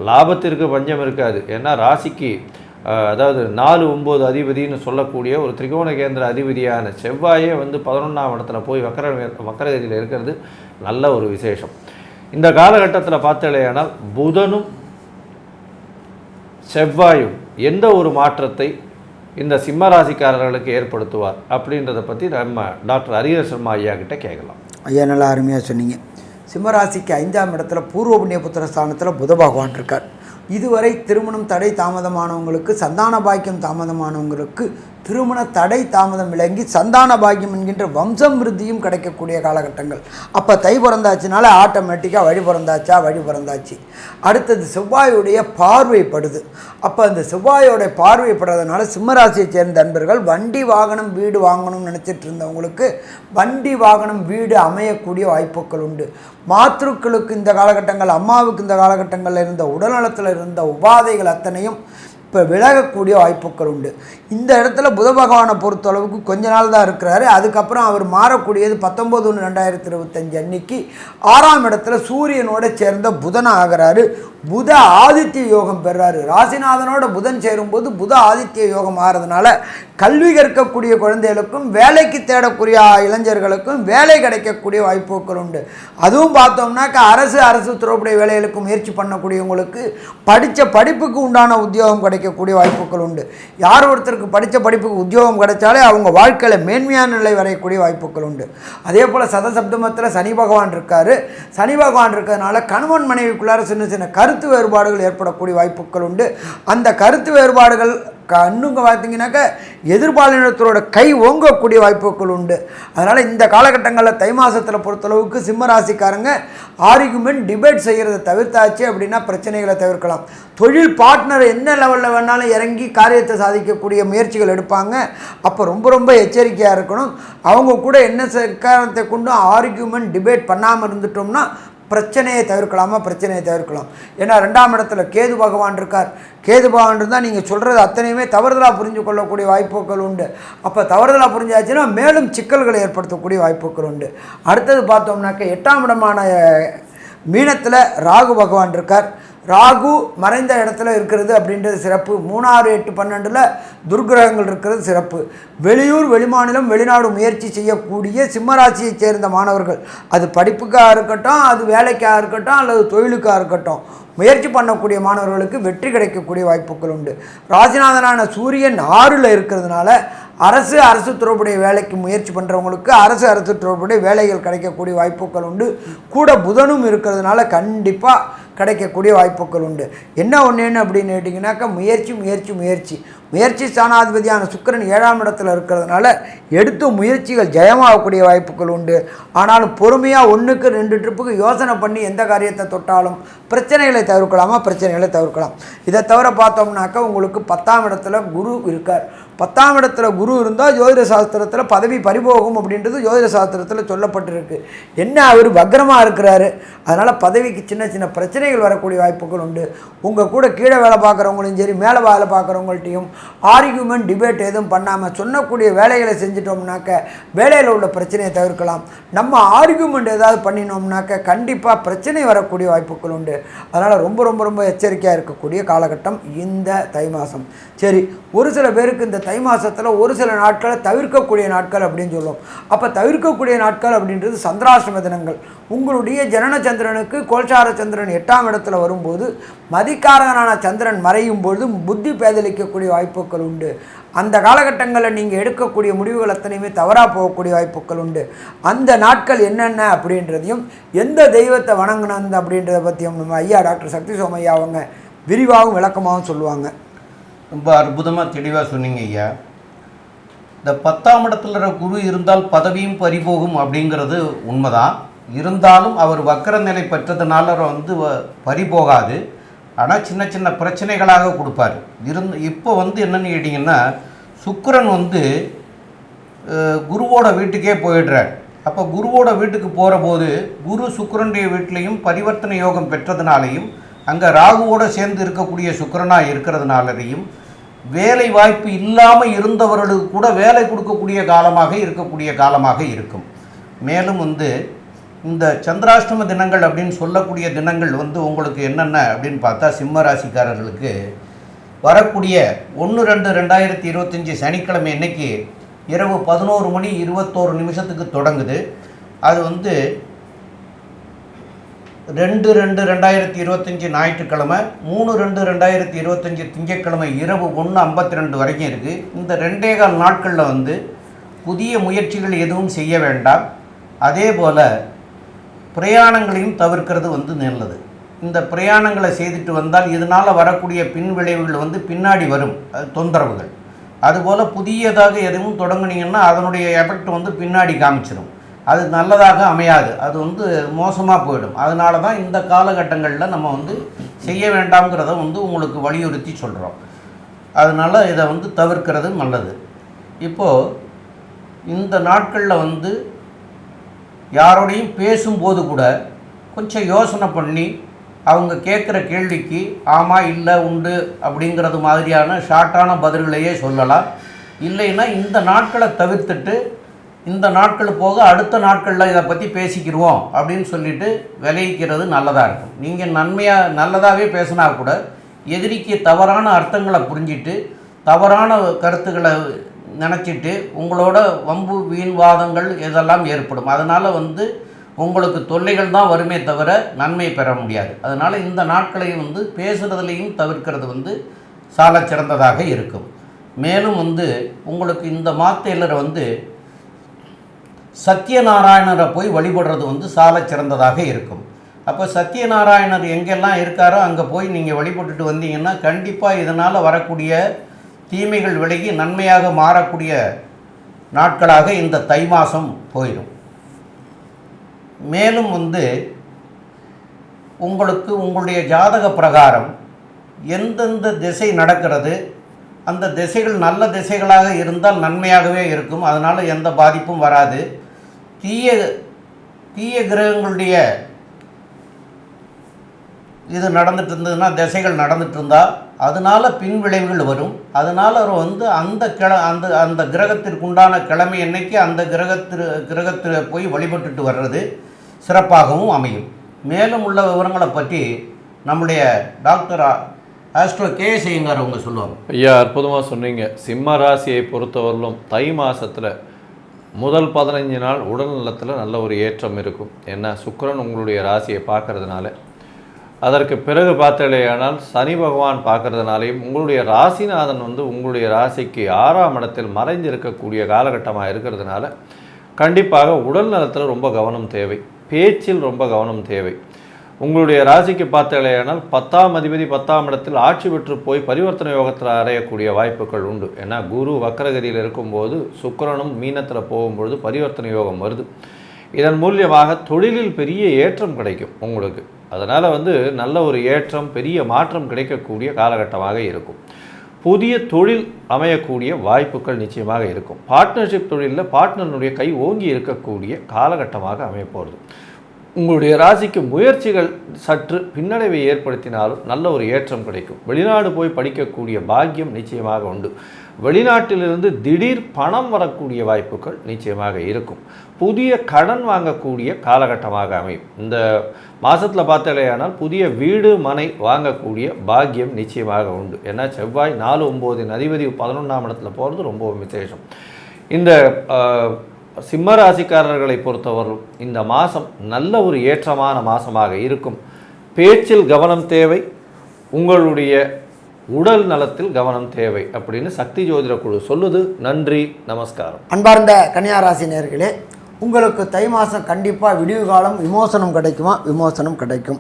லாபத்திற்கு பஞ்சம் இருக்காது. ஏன்னா ராசிக்கு அதாவது 4-9 அதிபதினு சொல்லக்கூடிய ஒரு திரிகோண கேந்திர அதிபதியான செவ்வாயே வந்து 11ஆம் இடத்துல போய் வக்கரகதியில் இருக்கிறது நல்ல ஒரு விசேஷம். இந்த காலகட்டத்தில் பார்த்தாலேயானால் புதனும் செவ்வாயும் எந்த ஒரு மாற்றத்தை இந்த சிம்ம ராசிக்காரர்களுக்கு ஏற்படுத்துவார் அப்படின்றத பற்றி நம்ம டாக்டர் ஹரிஹர சர்மா ஐயா கிட்ட கேட்கலாம். ஐயா நல்லா அருமையாக சொன்னீங்க. சிம்மராசிக்கு 5ஆம் இடத்துல பூர்வ புண்ணிய புத்திர ஸ்தானத்தில் புத பகவான் இருக்கார். இதுவரை திருமணம் தடை தாமதமானவங்களுக்கு, சந்தான பாக்கியம் தாமதமானவங்களுக்கு திருமண தடை தாமதம் விளங்கி சந்தான பாக்கியம் என்கின்ற வம்சம் விருத்தியும் கிடைக்கக்கூடிய காலகட்டங்கள். அப்போ தை பிறந்தாச்சுனால ஆட்டோமேட்டிக்காக வழி பிறந்தாச்சு. அடுத்தது செவ்வாயுடைய பார்வைப்படுது. அப்போ அந்த செவ்வாயோடைய பார்வைப்படுறதுனால சிம்மராசியை சேர்ந்த நண்பர்கள் வண்டி வாகனம் வீடு வாங்கணும்னு நினச்சிட்டு இருந்தவங்களுக்கு வண்டி வாகனம் வீடு அமையக்கூடிய வாய்ப்புகள் உண்டு. மாற்றுக்களுக்கு இந்த காலகட்டங்கள், அம்மாவுக்கு இந்த காலகட்டங்களில் இருந்த உடல்நலத்தில் இருந்த உபாதைகள் அத்தனையும் இப்போ விலகக்கூடிய வாய்ப்புகள் உண்டு. இந்த இடத்துல புத பகவானை பொறுத்தளவுக்கு கொஞ்ச நாள் தான் இருக்கிறாரு. அதுக்கப்புறம் அவர் மாறக்கூடியது 19/1/2025 அன்னைக்கு 6ஆம் இடத்துல சூரியனோட சேர்ந்த புதன் ஆகிறாரு. புத ஆதித்ய யோகம் பெறாரு. ராசிநாதனோட புதன் சேரும்போது புத ஆதித்ய யோகம் ஆகிறதுனால கல்வி கற்கக்கூடிய குழந்தைகளுக்கும் வேலைக்கு தேடக்கூடிய இளைஞர்களுக்கும் வேலை கிடைக்கக்கூடிய வாய்ப்புகள் உண்டு. அதுவும் பார்த்தோம்னாக்கா அரசு துறையுடைய வேலைகளுக்கு முயற்சி பண்ணக்கூடியவங்களுக்கு படித்த படிப்புக்கு உண்டான உத்தியோகம் கிடைக்கக்கூடிய வாய்ப்புகள் உண்டு. யார் ஒருத்தருக்கு படித்த படிப்புக்கு உத்தியோகம் கிடைச்சாலே அவங்க வாழ்க்கையில் மேன்மையான நிலை வரையக்கூடிய வாய்ப்புகள் உண்டு. அதே போல் சதசப்தமத்தில் சனி பகவான் இருக்கார். சனி பகவான் இருக்கிறதுனால கணவன் மனைவிக்குள்ளார சின்ன சின்ன கருத்து வேறுபாடுகள் ஏற்படக்கூடிய வாய்ப்புகள் உண்டு. அந்த கருத்து வேறுபாடுகள் இன்னுங்க பார்த்தீங்கன்னாக்கா எதிர்பாலினத்தோட கை ஓங்கக்கூடிய வாய்ப்புகள் உண்டு. அதனால் இந்த காலகட்டங்களில் தை மாதத்தில் பொறுத்தளவுக்கு சிம்ம ராசிக்காரங்க ஆர்கியூமெண்ட் டிபேட் செய்கிறத தவிர்த்தாச்சு அப்படின்னா பிரச்சனைகளை தவிர்க்கலாம். தொழில் பார்ட்னர் என்ன லெவலில் வேணாலும் இறங்கி காரியத்தை சாதிக்கக்கூடிய முயற்சிகள் எடுப்பாங்க. அப்போ ரொம்ப எச்சரிக்கையாக இருக்கணும். அவங்க கூட என்ன காரணத்தை கொண்டு ஆர்கியூமெண்ட் டிபேட் பண்ணாமல் இருந்துட்டோம்னா பிரச்சனையை தவிர்க்கலாம். ஏன்னா 2ஆம் இடத்துல கேது பகவான் இருக்கார். கேது பகவான் இருந்தால் நீங்கள் சொல்கிறது அத்தனையுமே தவறுதலாக புரிஞ்சு கொள்ளக்கூடிய வாய்ப்புகள் உண்டு. அப்போ தவறுதலாக புரிஞ்சாச்சுன்னா மேலும் சிக்கல்களை ஏற்படுத்தக்கூடிய வாய்ப்புகள் உண்டு. அடுத்தது பார்த்தோம்னாக்க 8ஆம் இடமான மீனத்தில் ராகு பகவான் இருக்கார். ராகு மறைந்த இடத்துல இருக்கிறது அப்படின்றது சிறப்பு. 3, 6, 8, 12 துர்கிரகங்கள் இருக்கிறது சிறப்பு. வெளியூர் வெளிமாநிலம் வெளிநாடு முயற்சி செய்யக்கூடிய சிம்மராசியை சேர்ந்த மாணவர்கள், அது படிப்புக்காக இருக்கட்டும், அது வேலைக்காக இருக்கட்டும், அல்லது தொழிலுக்காக இருக்கட்டும், முயற்சி பண்ணக்கூடிய மாணவர்களுக்கு வெற்றி கிடைக்கக்கூடிய வாய்ப்புகள் உண்டு. ராசிநாதனான சூரியன் 6ல் இருக்கிறதுனால அரசு தொடர்புடைய வேலைக்கு முயற்சி பண்ணுறவங்களுக்கு அரசு தொடர்புடைய வேலைகள் கிடைக்கக்கூடிய வாய்ப்புகள் உண்டு. கூட புதனும் இருக்கிறதுனால கண்டிப்பாக கிடைக்கக்கூடிய வாய்ப்புகள் உண்டு. என்ன அப்படின்னு கேட்டிங்கனாக்கா முயற்சி ஸ்தானாதிபதியான சுக்கிரன் 7ஆம் இடத்துல இருக்கிறதுனால எடுத்த முயற்சிகள் ஜெயமாகக்கூடிய வாய்ப்புகள் உண்டு. ஆனாலும் பொறுமையாக 1க்கு 2 ட்ரிப்புக்கு யோசனை பண்ணி எந்த காரியத்தை தொட்டாலும் பிரச்சனைகளை தவிர்க்கலாம். இதை தவிர பார்த்தோம்னாக்கா உங்களுக்கு 10ஆம் இடத்துல குரு இருக்கார். 10ஆம் இடத்துல குரு இருந்தால் ஜோதிட சாஸ்திரத்தில் பதவி பறிபோகும் அப்படின்றது ஜோதிட சாஸ்திரத்தில் சொல்லப்பட்டிருக்கு. என்ன அவர் வக்ரமாக இருக்கிறாரு, அதனால் பதவிக்கு சின்ன பிரச்சனைகள் வரக்கூடிய வாய்ப்புகள் உண்டு. உங்கள் கூட கீழே வேலை பார்க்குறவங்களையும் சரி மேலே வேலை பார்க்குறவங்கள்ட்டையும் ஆர்கியூமெண்ட் டிபேட் எதுவும் பண்ணாமல் சொன்னக்கூடிய வேலைகளை செஞ்சிட்டோம்னாக்க வேலையில் உள்ள பிரச்சனையை தவிர்க்கலாம். நம்ம ஆர்கியூமெண்ட் ஏதாவது பண்ணினோம்னாக்க கண்டிப்பாக பிரச்சனை வரக்கூடிய வாய்ப்புகள் உண்டு. அதனால் ரொம்ப எச்சரிக்கையாக இருக்கக்கூடிய காலகட்டம் இந்த தை மாதம். சரி, ஒரு சில பேருக்கு இந்த தை மாதத்தில் ஒரு சில நாட்களை தவிர்க்கக்கூடிய நாட்கள் அப்படின்னு சொல்லுவோம். அப்போ தவிர்க்கக்கூடிய நாட்கள் அப்படின்றது சந்திராஷ்டம தினங்கள். உங்களுடைய ஜனன சந்திரனுக்கு கோல்சார சந்திரன் 8ஆம் இடத்துல வரும்போது மதிக்காரகனான சந்திரன் மறையும் பொழுது புத்தி பேதலிக்கக்கூடிய வாய்ப்புகள் உண்டு. அந்த காலகட்டங்களில் நீங்கள் எடுக்கக்கூடிய முடிவுகள் அத்தனையுமே தவறாக போகக்கூடிய வாய்ப்புகள் உண்டு. அந்த நாட்கள் என்னென்ன அப்படின்றதையும் எந்த தெய்வத்தை வணங்கணும் அப்படின்றத பற்றியும் நம்ம ஐயா டாக்டர் சக்தி சோமையா அவங்க விரிவாகவும் விளக்கமாகவும் சொல்லுவாங்க. ரொம்ப அற்புதமாக தெளிவாக சொன்னீங்க ஐயா. இந்த 10ஆம் இடத்துல குரு இருந்தால் பதவியும் பறிபோகும் அப்படிங்கிறது உண்மைதான். இருந்தாலும் அவர் வக்கர நிலை பெற்றதுனால பறிபோகாது. ஆனால் சின்ன பிரச்சனைகளாக கொடுப்பார். இப்போ என்னன்னு கேட்டிங்கன்னா சுக்கிரன் குருவோட வீட்டுக்கே போயிடுறார். அப்போ குருவோட வீட்டுக்கு போகிற போது குரு சுக்கிரனுடைய வீட்டிலையும் பரிவர்த்தனை யோகம் பெற்றதுனாலையும் அங்கே ராகுவோடு சேர்ந்து இருக்கக்கூடிய சுக்கிரனாக இருக்கிறதுனாலையும் வேலை வாய்ப்பு இல்லாமல் இருந்தவர்களுக்கு கூட வேலை கொடுக்கக்கூடிய காலமாக இருக்கும். மேலும் இந்த சந்திராஷ்டம தினங்கள் அப்படின்னு சொல்லக்கூடிய தினங்கள் உங்களுக்கு என்னென்ன அப்படின்னு பார்த்தா சிம்ம ராசிக்காரர்களுக்கு வரக்கூடிய 1/2/2025 சனிக்கிழமை இன்னைக்கு இரவு 11:21 தொடங்குது. அது 2/2/2025 ஞாயிற்றுக்கிழமை, 3/2/2025 திங்கட்கிழமை இரவு 1:52 வரைக்கும் இருக்குது. இந்த 2.25 நாட்களில் புதிய முயற்சிகள் எதுவும் செய்ய வேண்டாம். அதே போல் பிரயாணங்களையும் தவிர்க்கிறது நல்லது. இந்த பிரயாணங்களை செய்துட்டு வந்தால் இதனால் வரக்கூடிய பின் விளைவுகள் பின்னாடி வரும் தொந்தரவுகள். அதுபோல் புதியதாக எதுவும் தொடங்குனீங்கன்னா அதனுடைய எஃபெக்ட் வந்து பின்னாடி காமிச்சிடும். அது நல்லதாக அமையாது, அது வந்து மோசமாக போயிடும். அதனால தான் இந்த காலகட்டங்களில் நம்ம வந்து செய்ய வேண்டாம்ங்கிறத வந்து உங்களுக்கு வலியுறுத்தி சொல்கிறோம். அதனால் இதை வந்து தவிர்க்கிறது நல்லது. இப்போது இந்த நாட்களில் வந்து யாரோடையும் பேசும்போது கூட கொஞ்சம் யோசனை பண்ணி அவங்க கேட்குற கேள்விக்கு ஆமாம் இல்லை உண்டு அப்படிங்கிறது மாதிரியான ஷார்ட்டான பதில்களையே சொல்லலாம். இல்லைன்னா இந்த நாட்களை தவிர்த்துட்டு இந்த நாட்கள் போக அடுத்த நாட்களில் இதை பற்றி பேசிக்கிடுவோம் அப்படின்னு சொல்லிட்டு விளைவிக்கிறது நல்லதாக இருக்கும். நீங்கள் நல்லதாகவே பேசினா கூட எதிரிக்கு தவறான அர்த்தங்களை புரிஞ்சிட்டு தவறான கருத்துக்களை நினச்சிட்டு உங்களோட வம்பு வீண்வாதங்கள் இதெல்லாம் ஏற்படும். அதனால் வந்து உங்களுக்கு தொல்லைகள் தான் வருமே தவிர நன்மை பெற முடியாது. அதனால் இந்த நாட்களையும் வந்து பேசுகிறதுலையும் தவிர்க்கிறது வந்து சால சிறந்ததாக இருக்கும். மேலும் வந்து உங்களுக்கு இந்த மாத்தேலரை வந்து சத்யநாராயணரை போய் வழிபடுறது வந்து சால சிறந்ததாக இருக்கும். அப்போ சத்யநாராயணர் எங்கெல்லாம் இருக்காரோ அங்கே போய் நீங்கள் வழிபட்டுட்டு வந்தீங்கன்னா கண்டிப்பாக இதனால் வரக்கூடிய தீமைகள் விலகி நன்மையாக மாறக்கூடிய நாட்களாக இந்த தை மாதம் போயிடும். மேலும் வந்து உங்களுக்கு உங்களுடைய ஜாதக பிரகாரம் எந்தெந்த திசை நடக்கிறது, அந்த திசைகள் நல்ல திசைகளாக இருந்தால் நன்மையாகவே இருக்கும். அதனால் எந்த பாதிப்பும் வராது. தீய கிரகங்களுடைய இது நடந்துட்டு இருந்ததுன்னா திசைகள் நடந்துட்டு இருந்தால் அதனால் பின்விளைவுகள் வரும். அதனால் வந்து அந்த கிரகத்திற்குண்டான கிழமை அன்னைக்கு அந்த கிரகத்தில் போய் வழிபட்டுட்டு வர்றது சிறப்பாகவும் அமையும். மேலும் உள்ள விவரங்களை பற்றி நம்முடைய டாக்டர் ஆஸ்ட்ரோ கே.எஸ். ஐயங்கார் அவங்க சொல்லுவாங்க. ஐயா, அற்புதமாக சொன்னீங்க. சிம்ம ராசியை பொறுத்தவரையிலும் தை மாதத்தில் முதல் 15 நாள் உடல் நலத்தில் நல்ல ஒரு ஏற்றம் இருக்கும். ஏன்னா சுக்கிரன் உங்களுடைய ராசியை பார்க்கறதுனால, அதற்கு பிறகு பார்த்தலையானால் சனி பகவான் பார்க்கறதுனாலையும் உங்களுடைய ராசிநாதன் வந்து உங்களுடைய ராசிக்கு 6ஆம் இடத்தில் மறைந்திருக்கக்கூடிய காலகட்டமாக இருக்கிறதுனால கண்டிப்பாக உடல் நலத்தில் ரொம்ப கவனம் தேவை, பேச்சில் ரொம்ப கவனம் தேவை. உங்களுடைய ராசிக்கு பார்த்தலையானால் 10ஆம் அதிபதி 10ஆம் இடத்தில் ஆட்சி பெற்று போய் பரிவர்த்தனை யோகத்தில் அடையக்கூடிய வாய்ப்புகள் உண்டு. ஏன்னா குரு வக்கரகதியில் இருக்கும்போது சுக்கிரனும் மீனத்தில் போகும்பொழுது பரிவர்த்தனை யோகம் வருது. இதன் மூலியமாக தொழிலில் பெரிய ஏற்றம் கிடைக்கும் உங்களுக்கு. அதனால் வந்து நல்ல ஒரு ஏற்றம், பெரிய மாற்றம் கிடைக்கக்கூடிய காலகட்டமாக இருக்கும். புதிய தொழில் அமையக்கூடிய வாய்ப்புகள் நிச்சயமாக இருக்கும். பார்ட்னர்ஷிப் தொழிலில் பார்ட்னருடைய கை ஓங்கி இருக்கக்கூடிய காலகட்டமாக அமையப்போகிறது. உங்களுடைய ராசிக்கு முயற்சிகள் சற்று பின்னடைவை ஏற்படுத்தினாலும் நல்ல ஒரு ஏற்றம் கிடைக்கும். வெளிநாடு போய் படிக்கக்கூடிய பாக்கியம் நிச்சயமாக உண்டு. வெளிநாட்டிலிருந்து திடீர் பணம் வரக்கூடிய வாய்ப்புகள் நிச்சயமாக இருக்கும். புதிய கடன் வாங்கக்கூடிய காலகட்டமாக அமையும். இந்த மாதத்தில் பார்த்தாலேயானால் புதிய வீடு மனை வாங்கக்கூடிய பாக்கியம் நிச்சயமாக உண்டு. ஏன்னா செவ்வாய் 4-9 அதிபதி 11ஆம் இடத்துல போகிறது ரொம்ப விசேஷம். இந்த சிம்ம ராசிக்காரர்களை பொறுத்தவரையும் இந்த மாதம் நல்ல ஒரு ஏற்றமான மாதமாக இருக்கும். பேச்சில் கவனம் தேவை, உங்களுடைய உடல் நலத்தில் கவனம் தேவை அப்படின்னு சக்தி ஜோதிட குழு சொல்லுது. நன்றி, நமஸ்காரம். அன்பார்ந்த கன்னியா ராசி நேயர்களே, உங்களுக்கு தை மாதம் கண்டிப்பாக விடிவு காலம் விமோசனம் கிடைக்குமா? விமோசனம் கிடைக்கும்.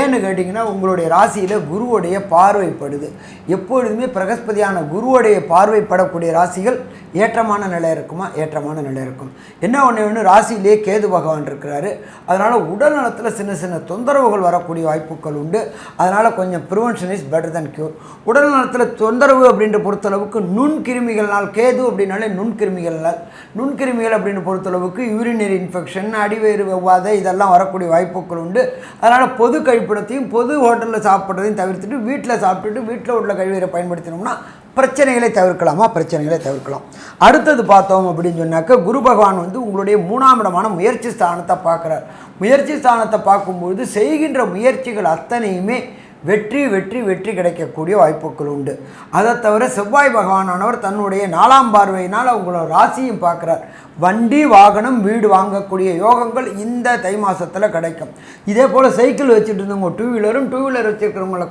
ஏன்னு கேட்டிங்கன்னா உங்களுடைய ராசியில் குருவுடைய பார்வைப்படுது. எப்பொழுதுமே பிரகஸ்பதியான குருவுடைய பார்வைப்படக்கூடிய ராசிகள் ஏற்றமான நிலை இருக்குமா? ஏற்றமான நிலை இருக்கும். என்ன ஒன்று ராசியிலே கேது பகவான் இருக்கிறாரு. அதனால் உடல் நலத்தில் சின்ன சின்ன தொந்தரவுகள் வரக்கூடிய வாய்ப்புகள் உண்டு. அதனால் கொஞ்சம் prevention is better than cure. உடல் நலத்தில் தொந்தரவு அப்படின்ற பொறுத்தளவுக்கு நுண்கிருமிகள்னால், கேது அப்படின்னாலே நுண்கிருமிகள் அப்படின்னு பொறுத்தளவுக்கு யூரினரி இன்ஃபெக்ஷன், அடிவயிறு வெவ்வாதை இதெல்லாம் வரக்கூடிய வாய்ப்புகள் உண்டு. அதனால் பொது கழிப்பிடத்தையும் பொது ஹோட்டலில் சாப்பிட்றதையும் தவிர்த்துட்டு வீட்டில் சாப்பிட்டுட்டு வீட்டில் உள்ள கழிவீரை பயன்படுத்தினோம்னா பிரச்சனைகளை தவிர்க்கலாமா? பிரச்சனைகளை தவிர்க்கலாம். அடுத்தது பார்த்தோம் அப்படின்னு சொன்னாக்க குரு பகவான் வந்து உங்களுடைய 3ஆம் இடமான முயற்சி ஸ்தானத்தை பார்க்குறார். முயற்சி ஸ்தானத்தை பார்க்கும்பொழுது செய்கின்ற முயற்சிகள் அத்தனையுமே வெற்றி வெற்றி வெற்றி கிடைக்கக்கூடிய வாய்ப்புகள் உண்டு. அதை தவிர செவ்வாய் பகவானானவர் தன்னுடைய 4ஆம் பார்வையினால் உங்களோட ராசியும் பார்க்குறார். வண்டி வாகனம் வீடு வாங்கக்கூடிய யோகங்கள் இந்த தை மாதத்தில் கிடைக்கும். இதே போல் சைக்கிள் வச்சுட்டு இருந்தவங்க டூ வீலர் வச்சுருக்கிறவங்கள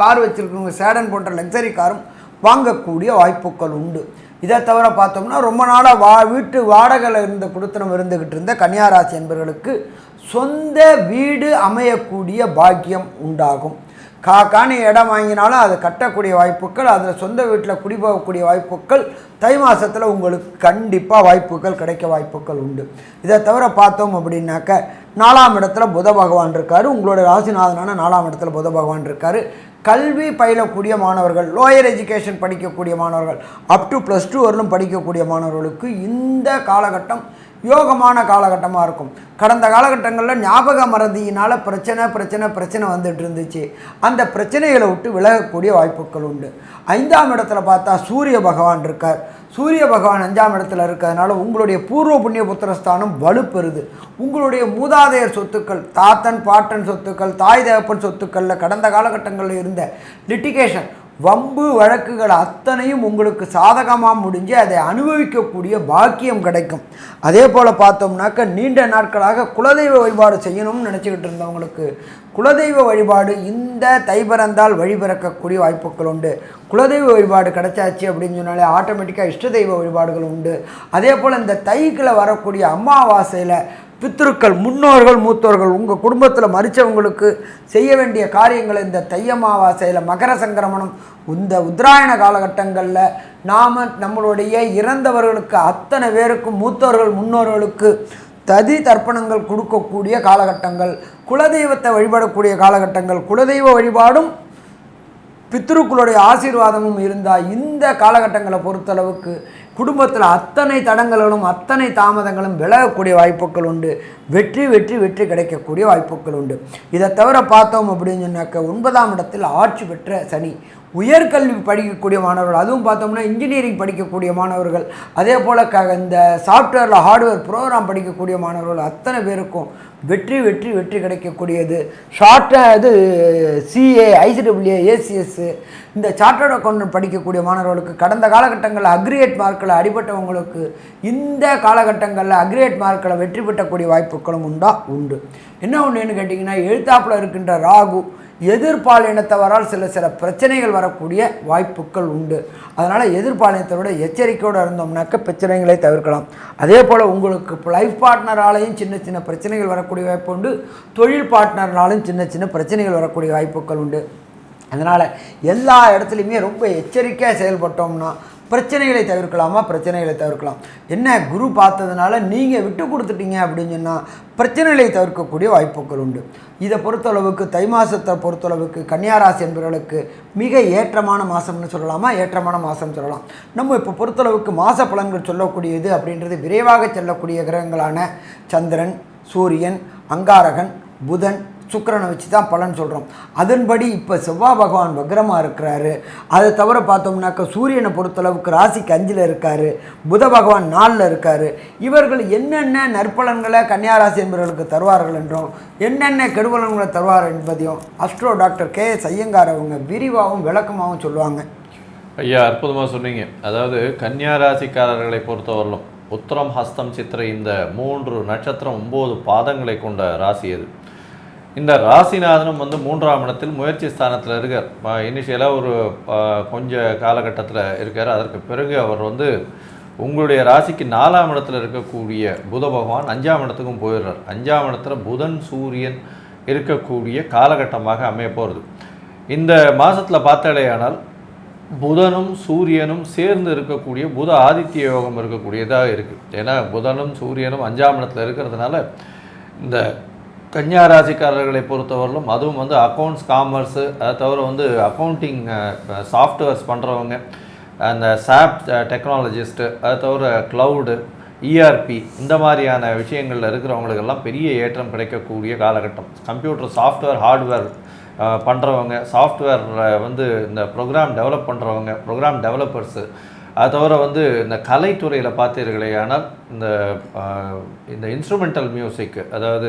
கார் வச்சுருக்கிறவங்க சேடன் போன்ற லக்ஸரி காரும் வாங்கக்கூடிய வாய்ப்புகள் உண்டு. இதை தவிர பார்த்தோம்னா ரொம்ப நாளாக வீட்டு வாடகையில் இருந்த குடுத்தனம் இருந்துக்கிட்டு இருந்த கன்னியாராசி என்பவர்களுக்கு சொந்த வீடு அமையக்கூடிய பாக்கியம் உண்டாகும். காணி இடம் வாங்கினாலும் அதை கட்டக்கூடிய வாய்ப்புகள், அதில் சொந்த வீட்டில் குடிபோகக்கூடிய வாய்ப்புகள் தை மாதத்தில் உங்களுக்கு கண்டிப்பாக வாய்ப்புகள் கிடைக்க வாய்ப்புகள் உண்டு. இதை தவிர பார்த்தோம் அப்படின்னாக்க 4ஆம் இடத்துல புத பகவான் இருக்கார். உங்களோட ராசிநாதனான 4ஆம் இடத்துல புத பகவான் இருக்கார். கல்வி பயிலக்கூடிய மாணவர்கள், லோயர் எஜுகேஷன் படிக்கக்கூடிய மாணவர்கள், அப் டு +2 வரலும் படிக்கக்கூடிய மாணவர்களுக்கு இந்த காலகட்டம் யோகமான காலகட்டமாக இருக்கும். கடந்த காலகட்டங்களில் ஞாபக மறதியினால் பிரச்சனை வந்துட்டு இருந்துச்சு. அந்த பிரச்சனைகளை விட்டு விலகக்கூடிய வாய்ப்புகள் உண்டு. 5ஆம் இடத்துல பார்த்தா சூரிய பகவான் இருக்கார். சூரிய பகவான் 5ஆம் இடத்துல இருக்கிறதுனால உங்களுடைய பூர்வ புண்ணிய புத்திரஸ்தானம் வலுப்பெறுது. உங்களுடைய மூதாதையர் சொத்துக்கள், தாத்தன் பாட்டன் சொத்துக்கள், தாய் தகப்பன் சொத்துக்களில் கடந்த காலகட்டங்களில் இருந்த லிட்டிகேஷன், வம்பு வழக்குகள் அத்தனையும் உங்களுக்கு சாதகமாக முடிஞ்சு அதை அனுபவிக்கக்கூடிய பாக்கியம் கிடைக்கும். அதே போல் பார்த்தோம்னாக்க நீண்ட நாட்களாக குலதெய்வ வழிபாடு செய்யணும்னு நினச்சிக்கிட்டு இருந்தவங்களுக்கு குலதெய்வ வழிபாடு இந்த தை பிறந்தால் வழிபிறக்கக்கூடிய வாய்ப்புகள் உண்டு. குலதெய்வ வழிபாடு கிடைச்சாச்சு அப்படின்னு சொன்னாலே ஆட்டோமேட்டிக்காக இஷ்ட தெய்வ வழிபாடுகள் உண்டு. அதே போல் இந்த தைக்கில் வரக்கூடிய அமாவாசையில் பித்ருக்கள், முன்னோர்கள், மூத்தோர்கள், உங்கள் குடும்பத்தில் மரித்தவங்களுக்கு செய்ய வேண்டிய காரியங்களை இந்த தை அமாவாசையில், மகர சங்கிரமணம், இந்த உத்தராயண காலகட்டங்களில் நாம் நம்மளுடைய இறந்தவர்களுக்கு அத்தனை பேருக்கும், மூத்தோர்கள் முன்னோர்களுக்கு ததி தர்ப்பணங்கள் கொடுக்கக்கூடிய காலகட்டங்கள், குலதெய்வத்தை வழிபடக்கூடிய காலகட்டங்கள், குலதெய்வ வழிபாடும் பித்ருக்களுடைய ஆசீர்வாதமும் இருந்தால் இந்த காலகட்டங்களை பொறுத்தளவுக்கு குடும்பத்தில் அத்தனை தடங்களும் அத்தனை தாமதங்களும் விலகக்கூடிய வாய்ப்புகள் உண்டு. வெற்றி வெற்றி வெற்றி கிடைக்கக்கூடிய வாய்ப்புகள் உண்டு. இதை தவிர பார்த்தோம் அப்படின்னு சொன்னாக்க 9ஆம் இடத்தில் ஆட்சி பெற்ற சனி, உயர்கல்வி படிக்கக்கூடிய மாணவர்கள், அதுவும் பார்த்தோம்னா இன்ஜினியரிங் படிக்கக்கூடிய மாணவர்கள், அதே போல் இந்த சாஃப்ட்வேரில் ஹார்ட்வேர் ப்ரோக்ராம் படிக்கக்கூடிய மாணவர்கள் அத்தனை பேருக்கும் வெற்றி வெற்றி வெற்றி கிடைக்கக்கூடியது. இது CA, ICAA, ACS, இந்த சார்ட்டர்ட் அக்கௌண்டன்ட் படிக்கக்கூடிய மாணவர்களுக்கு கடந்த காலகட்டங்களில் அக்ரிகேட் மார்க்கில் அடிபட்டவங்களுக்கு இந்த காலகட்டங்களில் அக்ரிகேட் மார்க்கில் வெற்றி பெற்றக்கூடிய வாய்ப்புகளும் உண்டு. என்ன ஒன்றுன்னு கேட்டிங்கன்னா, எழுத்தாப்பில் இருக்கின்ற ராகு எதிர்பாலினத்தவரால் சில பிரச்சனைகள் வரக்கூடிய வாய்ப்புகள் உண்டு. அதனால் எதிர்பாலினத்தை விட எச்சரிக்கையோடு இருந்தோம்னாக்க பிரச்சனைகளை தவிர்க்கலாம். அதே போல் உங்களுக்கு லைஃப் பார்ட்னராலையும் சின்ன பிரச்சனைகள் வரக்கூடிய வாய்ப்பு உண்டு. தொழில் பார்ட்னர்னாலும் சின்ன பிரச்சனைகள் வரக்கூடிய வாய்ப்புகள் உண்டு. அதனால் எல்லா இடத்துலையுமே ரொம்ப எச்சரிக்கையாக செயல்பட்டோம்னா பிரச்சனைகளை தவிர்க்கலாம். என்ன குரு பார்த்ததுனால நீங்கள் விட்டு கொடுத்துட்டீங்க அப்படின்னு சொன்னால் பிரச்சனைகளை தவிர்க்கக்கூடிய வாய்ப்புகள் உண்டு. இதை பொறுத்தளவுக்கு தை மாதத்தை பொறுத்தளவுக்கு கன்னியாராசி என்பவர்களுக்கு மிக ஏற்றமான மாதம்னு சொல்லலாமா, ஏற்றமான மாதம் சொல்லலாம். நம்ம இப்போ பொறுத்தளவுக்கு மாத பலன்கள் சொல்லக்கூடியது அப்படின்றது விரைவாக செல்லக்கூடிய கிரகங்களான சந்திரன், சூரியன், அங்காரகன், புதன், சுக்கிரனை வச்சு தான் பலன் சொல்கிறோம். அதன்படி இப்போ செவ்வாய் பகவான் வக்ரமாக இருக்கிறாரு. அதை தவிர பார்த்தோம்னாக்க சூரியனை பொறுத்தளவுக்கு ராசிக்கு 5ல் இருக்கார், புத பகவான் 4ல் இருக்கார். இவர்கள் என்னென்ன நற்பலன்களை கன்னியாராசி என்பவர்களுக்கு தருவார்கள் என்றும் என்னென்ன கெடுபலன்களை தருவார் என்பதையும் அஸ்ட்ரோ டாக்டர் KS ஐயங்கார் அவங்க விரிவாகவும் விளக்கமாகவும் சொல்லுவாங்க. ஐயா, அற்புதமாக சொன்னீங்க. அதாவது கன்னியாராசிக்காரர்களை பொறுத்தவரையிலும் உத்திரம், ஹஸ்தம், சித்திரை இந்த 3 நட்சத்திரம் 9 பாதங்களை கொண்ட ராசி அது. இந்த ராசிநாதனும் 3ஆம் இடத்தில் முயற்சி ஸ்தானத்தில் இருக்கார். இனிஷியலாக ஒரு கொஞ்ச காலகட்டத்தில் இருக்கார். அதற்கு பிறகு அவர் உங்களுடைய ராசிக்கு 4ஆம் இடத்துல இருக்கக்கூடிய புத பகவான் 5ஆம் இடத்துக்கும் போயிடுறார். 5ஆம் இடத்துல புதன், சூரியன் இருக்கக்கூடிய காலகட்டமாக அமைய போகிறது. இந்த மாதத்தில் பார்த்தாலேயானால் புதனும் சூரியனும் சேர்ந்து இருக்கக்கூடிய புத ஆதித்ய யோகம் இருக்கக்கூடியதாக இருக்குது. ஏன்னா புதனும் சூரியனும் 5ஆம் இடத்துல இருக்கிறதுனால இந்த கன்னியாராசிக்காரர்களை பொறுத்தவரையிலும் அதுவும் அக்கௌண்ட்ஸ், காமர்ஸு, அதை தவிர அக்கௌண்டிங் சாஃப்ட்வேர்ஸ் பண்ணுறவங்க, அந்த SAP டெக்னாலஜிஸ்ட்டு, அதை தவிர க்ளவுடு, ERP இந்த மாதிரியான விஷயங்களில் இருக்கிறவங்களுக்கெல்லாம் பெரிய ஏற்றம் கிடைக்கக்கூடிய காலகட்டம். கம்ப்யூட்டர் சாஃப்ட்வேர், ஹார்ட்வேர் பண்ணுறவங்க, சாஃப்ட்வேர் இந்த ப்ரோக்ராம் டெவலப் பண்ணுறவங்க, ப்ரோக்ராம் டெவலப்பர்ஸு, அது தவிர இந்த கலைத்துறையில் பார்த்தீர்களே ஆனால் இந்த இன்ஸ்ட்ருமெண்டல் மியூசிக், அதாவது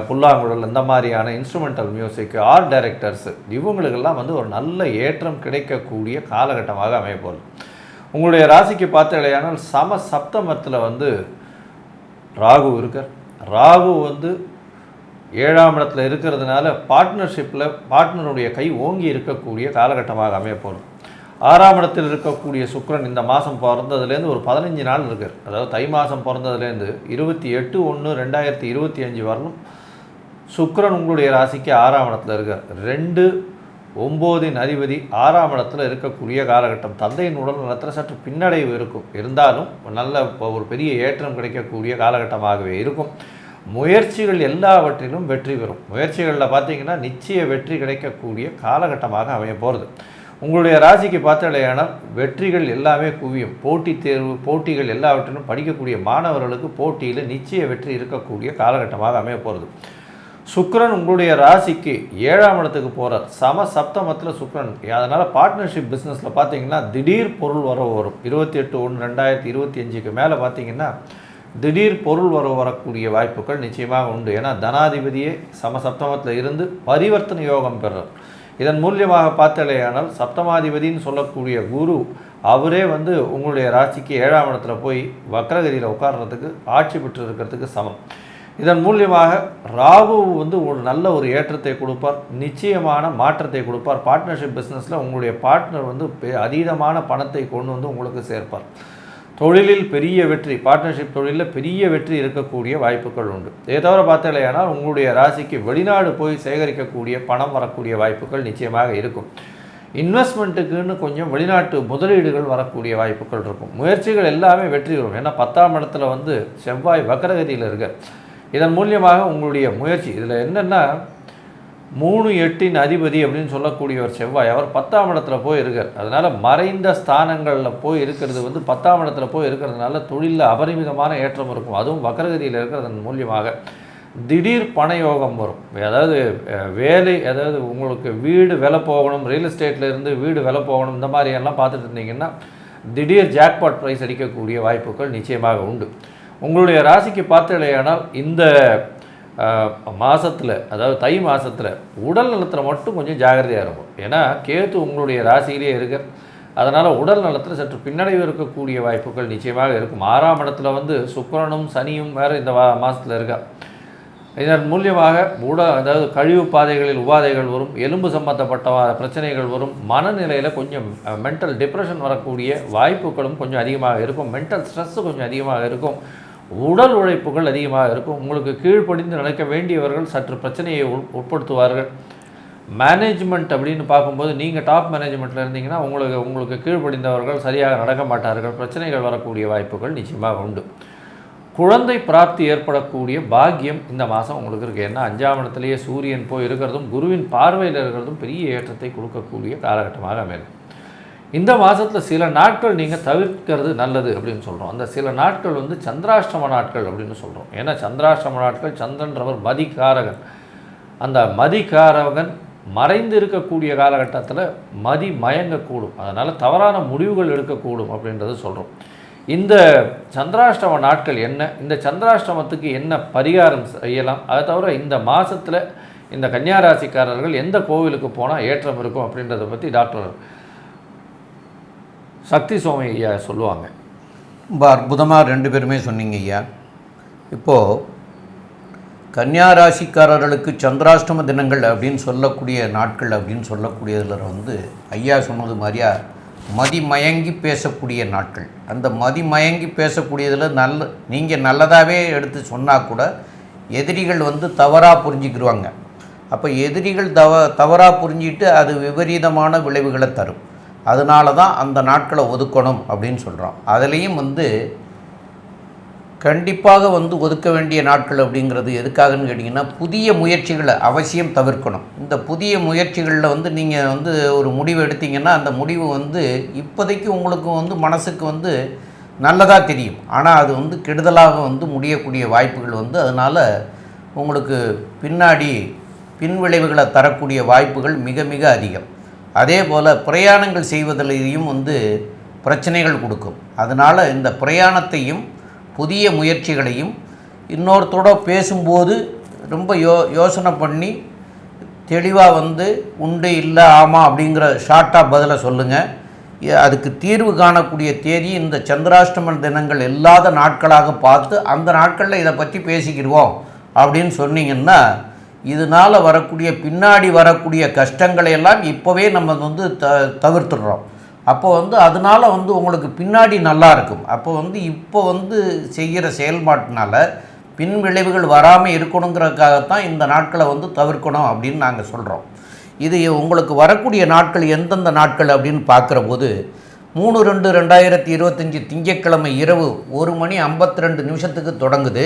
புல்லாங்குழல் இந்த மாதிரியான இன்ஸ்ட்ருமெண்டல் மியூசிக், ஆர்ட் டைரக்டர்ஸு, இவங்களுக்கெல்லாம் ஒரு நல்ல ஏற்றம் கிடைக்கக்கூடிய காலகட்டமாக அமையப்போகுது. உங்களுடைய ராசிக்கு பார்த்தீர்களேயானால் சம சப்தமத்தில் ராகு இருக்கார். ராகு 7ஆம் இடத்துல இருக்கிறதுனால பார்ட்னர்ஷிப்பில் பார்ட்னருடைய கை ஓங்கி இருக்கக்கூடிய காலகட்டமாக அமையப்போகுது. 6ஆம் இடத்தில் இருக்கக்கூடிய சுக்கிரன் இந்த மாதம் பிறந்ததுலேருந்து ஒரு 15 நாள் இருக்கார். அதாவது தை மாதம் பிறந்ததுலேருந்து 28/1/2025 வரலும் சுக்கிரன் உங்களுடைய ராசிக்கு 6ஆம் இடத்துல இருக்கார். 2, 9இன் அதிபதி 6ஆம் இடத்துல இருக்கக்கூடிய காலகட்டம். தந்தையின் உடல் நலத்தில் சற்று பின்னடைவு இருக்கும், இருந்தாலும் நல்ல ஒரு பெரிய ஏற்றம் கிடைக்கக்கூடிய காலகட்டமாகவே இருக்கும். முயற்சிகள் எல்லாவற்றிலும் வெற்றி பெறும். முயற்சிகளில் பார்த்தீங்கன்னா நிச்சய வெற்றி கிடைக்கக்கூடிய காலகட்டமாக அமைய போகிறது. உங்களுடைய ராசிக்கு பார்த்தாலேயானால் வெற்றிகள் எல்லாமே குவியும். போட்டிகள் எல்லாவற்றிலும் படிக்கக்கூடிய மாணவர்களுக்கு போட்டியில் நிச்சய வெற்றி இருக்கக்கூடிய காலகட்டமாக அமைய போகிறது. சுக்கிரன் உங்களுடைய ராசிக்கு 7ஆம் இடத்துக்கு போகிறார். சப்தமத்தில் சுக்கிரன். அதனால் பார்ட்னர்ஷிப் பிஸ்னஸில் பார்த்தீங்கன்னா திடீர் பொருள் வரவு வரும். 28/1/2025க்கு மேலே பார்த்தீங்கன்னா திடீர் பொருள் வரக்கூடிய வாய்ப்புகள் நிச்சயமாக உண்டு. ஏன்னா தனாதிபதியே சப்தமத்தில் இருந்து பரிவர்த்தனை யோகம் பெறுறார். இதன் மூலியமாக பார்த்தாலேயானால் சப்தமாதிபதினு சொல்லக்கூடிய குரு அவரே உங்களுடைய ராசிக்கு 7ஆம் இடத்துல போய் வக்ரகதியில் உட்கார்றதுக்கு ஆட்சி பெற்று இருக்கிறதுக்கு சமம். இதன் மூலியமாக ராகு ஒரு நல்ல ஒரு ஏற்றத்தை கொடுப்பார், நிச்சயமான மாற்றத்தை கொடுப்பார். பார்ட்னர்ஷிப் பிஸ்னஸில் உங்களுடைய பார்ட்னர் அதீதமான பணத்தை கொண்டு உங்களுக்கு சேர்ப்பார். தொழிலில் பெரிய வெற்றி, பார்ட்னர்ஷிப் தொழிலில் பெரிய வெற்றி இருக்கக்கூடிய வாய்ப்புகள் உண்டு. இதை தவிர பார்த்தாலேயானால் உங்களுடைய ராசிக்கு வெளிநாடு போய் சேகரிக்கக்கூடிய பணம் வரக்கூடிய வாய்ப்புகள் நிச்சயமாக இருக்கும். இன்வெஸ்ட்மெண்ட்டுக்குன்னு கொஞ்சம் வெளிநாட்டு முதலீடுகள் வரக்கூடிய வாய்ப்புகள் இருக்கும். முயற்சிகள் எல்லாமே வெற்றி வரும். ஏன்னா 10ஆம் இடத்துல செவ்வாய் வக்ரகதியில் இருக்க. இதன் மூலியமாக உங்களுடைய முயற்சி இதில் என்னென்னா 3/8 அதிபதி அப்படின்னு சொல்லக்கூடிய ஒரு செவ்வாய் அவர் 10ஆம் இடத்துல போய் இருக்கார். அதனால் மறைந்த ஸ்தானங்களில் போய் இருக்கிறது 10ஆம் இடத்துல போய் இருக்கிறதுனால தொழிலில் அபரிமிதமான ஏற்றம் இருக்கும். அதுவும் வக்ரகதியில் இருக்கிறதன் மூலியமாக திடீர் பணயோகம் வரும். அதாவது உங்களுக்கு வீடு விலை போகணும், ரியல் எஸ்டேட்டில் இருந்து வீடு விலை போகணும், இந்த மாதிரியெல்லாம் பார்த்துட்டு இருந்தீங்கன்னா திடீர் ஜாக்பாட் ப்ரைஸ் அடிக்கக்கூடிய வாய்ப்புகள் நிச்சயமாக உண்டு. உங்களுடைய ராசிக்கு பார்த்தாலேயானால் இந்த மாதத்தில், அதாவது தை மாதத்தில் உடல் நலத்தில் மட்டும் கொஞ்சம் ஜாகிரதையாக இருக்கும். ஏன்னா கேத்து உங்களுடைய ராசியிலே இருக்க. அதனால் உடல் நலத்தில் சற்று பின்னடைவு இருக்கக்கூடிய வாய்ப்புகள் நிச்சயமாக இருக்கும். 6ஆம் இடத்துல சுக்கிரனும் சனியும் வேறு இந்த மாதத்தில் இருக்கா. இதன் மூலியமாக அதாவது கழிவு பாதைகளில் உபாதைகள் வரும், எலும்பு சம்பந்தப்பட்ட பிரச்சனைகள் வரும், மனநிலையில் கொஞ்சம் மென்டல் டிப்ரெஷன் வரக்கூடிய வாய்ப்புகளும் கொஞ்சம் அதிகமாக இருக்கும். மென்டல் ஸ்ட்ரெஸ்ஸு கொஞ்சம் அதிகமாக இருக்கும். உடல் உழைப்புகள் அதிகமாக இருக்கும். உங்களுக்கு கீழ்ப்படிந்து நடக்க வேண்டியவர்கள் சற்று பிரச்சனையை உட்படுத்துவார்கள். மேனேஜ்மெண்ட் அப்படின்னு பார்க்கும்போது நீங்கள் டாப் மேனேஜ்மெண்ட்டில் இருந்தீங்கன்னா உங்களுக்கு கீழ்ப்படிந்தவர்கள் சரியாக நடக்க மாட்டார்கள். பிரச்சனைகள் வரக்கூடிய வாய்ப்புகள் நிச்சயமாக உண்டு. குழந்தை பிராப்தி ஏற்படக்கூடிய பாக்கியம் இந்த மாதம் உங்களுக்கு இருக்குது. ஏன்னா 5ஆம் இடத்துலேயே சூரியன் போய் இருக்கிறதும் குருவின் பார்வையில் இருக்கிறதும் பெரிய ஏற்றத்தை கொடுக்கக்கூடிய காலகட்டமாக அமையும். இந்த மாதத்தில் சில நாட்கள் நீங்கள் தவிர்க்கிறது நல்லது அப்படின்னு சொல்கிறோம். அந்த சில நாட்கள் சந்திராஷ்டம நாட்கள் அப்படின்னு சொல்கிறோம். ஏன்னா சந்திராஷ்டம நாட்கள் சந்திரன்றவர் மதிக்காரகன். அந்த மதிக்காரகன் மறைந்து இருக்கக்கூடிய காலகட்டத்தில் மதி மயங்கக்கூடும். அதனால் தவறான முடிவுகள் எடுக்கக்கூடும் அப்படின்றது சொல்கிறோம். இந்த சந்திராஷ்டம நாட்கள் என்ன, இந்த சந்திராஷ்டமத்துக்கு என்ன பரிகாரம் செய்யலாம், அதை தவிர இந்த மாதத்தில் இந்த கன்னியாராசிக்காரர்கள் எந்த கோவிலுக்கு போனால் ஏற்றம் இருக்கும் அப்படின்றத பற்றி டாக்டர் சக்தி சோமி ஐயா சொல்லுவாங்க. ரொம்ப அற்புதமாக 2 பேருமே சொன்னீங்க ஐயா. இப்போது கன்னியாராசிக்காரர்களுக்கு சந்திராஷ்டம தினங்கள் அப்படின்னு சொல்லக்கூடிய நாட்கள் அப்படின்னு சொல்லக்கூடியதில் ஐயா சொன்னது மாதிரியா மதிமயங்கி பேசக்கூடிய நாட்கள். அந்த மதிமயங்கி பேசக்கூடியதில் நீங்கள் நல்லதாகவே எடுத்து சொன்னால் கூட எதிரிகள் தவறாக புரிஞ்சுக்கிடுவாங்க. அப்போ எதிரிகள் தவறாக புரிஞ்சிட்டு அது விபரீதமான விளைவுகளை தரும். அதனால தான் அந்த நாட்களை ஒதுக்கணும் அப்படின்னு சொல்கிறோம். அதுலேயும் கண்டிப்பாக ஒதுக்க வேண்டிய நாட்கள் அப்படிங்கிறது எதுக்காகன்னு கேட்டிங்கன்னா புதிய முயற்சிகளை அவசியம் தவிர்க்கணும். இந்த புதிய முயற்சிகளில் நீங்கள் ஒரு முடிவு எடுத்தீங்கன்னா அந்த முடிவு இப்போதைக்கு உங்களுக்கு மனசுக்கு நல்லதாக தெரியும். ஆனால் அது கெடுதலாக முடியக்கூடிய வாய்ப்புகள் அதனால் உங்களுக்கு பின்னாடி பின்விளைவுகளை தரக்கூடிய வாய்ப்புகள் மிக மிக அதிகம். அதே போல் பிரயாணங்கள் செய்வதிலையும் பிரச்சனைகள் கொடுக்கும். அதனால் இந்த பிரயாணத்தையும் புதிய முயற்சிகளையும் இன்னொருத்தோட பேசும்போது ரொம்ப யோசனை பண்ணி தெளிவாக உண்டு இல்லை ஆமாம் அப்படிங்கிற ஷார்ட்டாக பதிலை சொல்லுங்கள். அதுக்கு தீர்வு காணக்கூடிய தேதி இந்த சந்திராஷ்டம தினங்கள் இல்லாத நாட்களாக பார்த்து அந்த நாட்களில் இதை பற்றி பேசிக்கிடுவோம் அப்படின்னு சொன்னீங்கன்னா இதனால் வரக்கூடிய பின்னாடி வரக்கூடிய கஷ்டங்களை எல்லாம் இப்போவே நம்ம தவிர்த்துடுறோம். அப்போ அதனால் உங்களுக்கு பின்னாடி நல்லா இருக்கும். அப்போ இப்போ செய்கிற செயல்பாட்டினால பின் விளைவுகள் வராமல் இருக்கணுங்கிறதுக்காகத்தான் இந்த நாட்களை தவிர்க்கணும் அப்படின்னு நாங்கள் சொல்கிறோம். இது உங்களுக்கு வரக்கூடிய நாட்கள் எந்தெந்த நாட்கள் அப்படின்னு பார்க்குற போது 3/2/2025 திங்கட்கிழமை இரவு 1:52 தொடங்குது.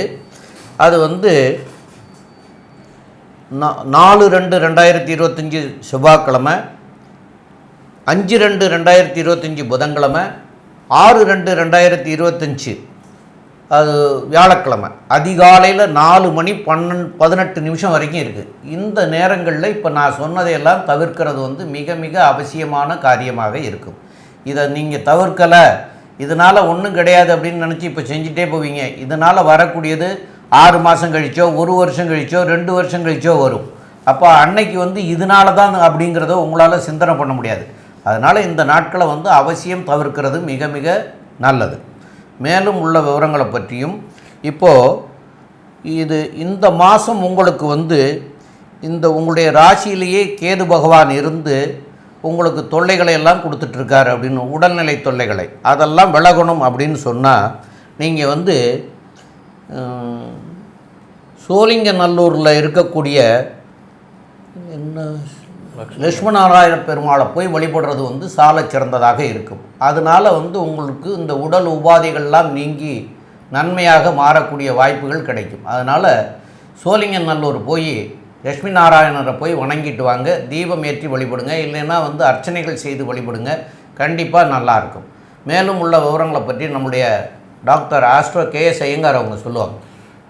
அது வந்து 4/2/2025 செவ்வாய்க்கிழமை, 5/2/2025 புதன்கிழமை, 6/2/2025 அது வியாழக்கிழமை அதிகாலையில் 4:18 வரைக்கும் இருக்குது. இந்த நேரங்களில் இப்போ நான் சொன்னதையெல்லாம் தவிர்க்கிறது வந்து மிக மிக அவசியமான காரியமாக இருக்கும். இதை நீங்கள் தவிர்க்கலை, இதனால் ஒன்றும் கிடையாது அப்படின்னு நினச்சி இப்போ செஞ்சுட்டே போவீங்க. இதனால் வரக்கூடியது 6 மாதம் கழிச்சோ, 1 வருஷம் கழிச்சோ, 2 வருஷம் கழிச்சோ வரும். அப்போ அன்னைக்கு வந்து இதனால தான் அப்படிங்கிறத உங்களால் சிந்தனை பண்ண முடியாது. அதனால் இந்த நாட்களை வந்து அவசியம் தவிர்க்கிறது மிக மிக நல்லது. மேலும் உள்ள விவரங்களை பற்றியும் இப்போது இந்த மாதம் உங்களுக்கு வந்து உங்களுடைய ராசியிலேயே கேது பகவான் இருந்து உங்களுக்கு தொல்லைகளை எல்லாம் கொடுத்துட்ருக்காரு அப்படின்னு, உடல்நிலை தொல்லைகளை அதெல்லாம் விலகணும் அப்படின்னு சொன்னால் நீங்கள் வந்து சோழிங்கநல்லூரில் இருக்கக்கூடிய லட்சுமணநாராயண பெருமாளை போய் வழிபடுறது வந்து சால சிறந்ததாக இருக்கும். அதனால் வந்து உங்களுக்கு இந்த உடல் உபாதைகள்லாம் நீங்கி நன்மையாக மாறக்கூடிய வாய்ப்புகள் கிடைக்கும். அதனால் சோழிங்கநல்லூர் போய் லட்சுமி நாராயணரை போய் வணங்கிட்டு வாங்க, தீபம் ஏற்றி வழிபடுங்க, இல்லைன்னா வந்து அர்ச்சனைகள் செய்து வழிபடுங்க, கண்டிப்பாக நல்லாயிருக்கும். மேலும் உள்ள விவரங்களை பற்றி நம்முடைய டாக்டர் ஆஸ்ட்ரோ KS ஐயங்கார் அவங்க சொல்லுவாங்க.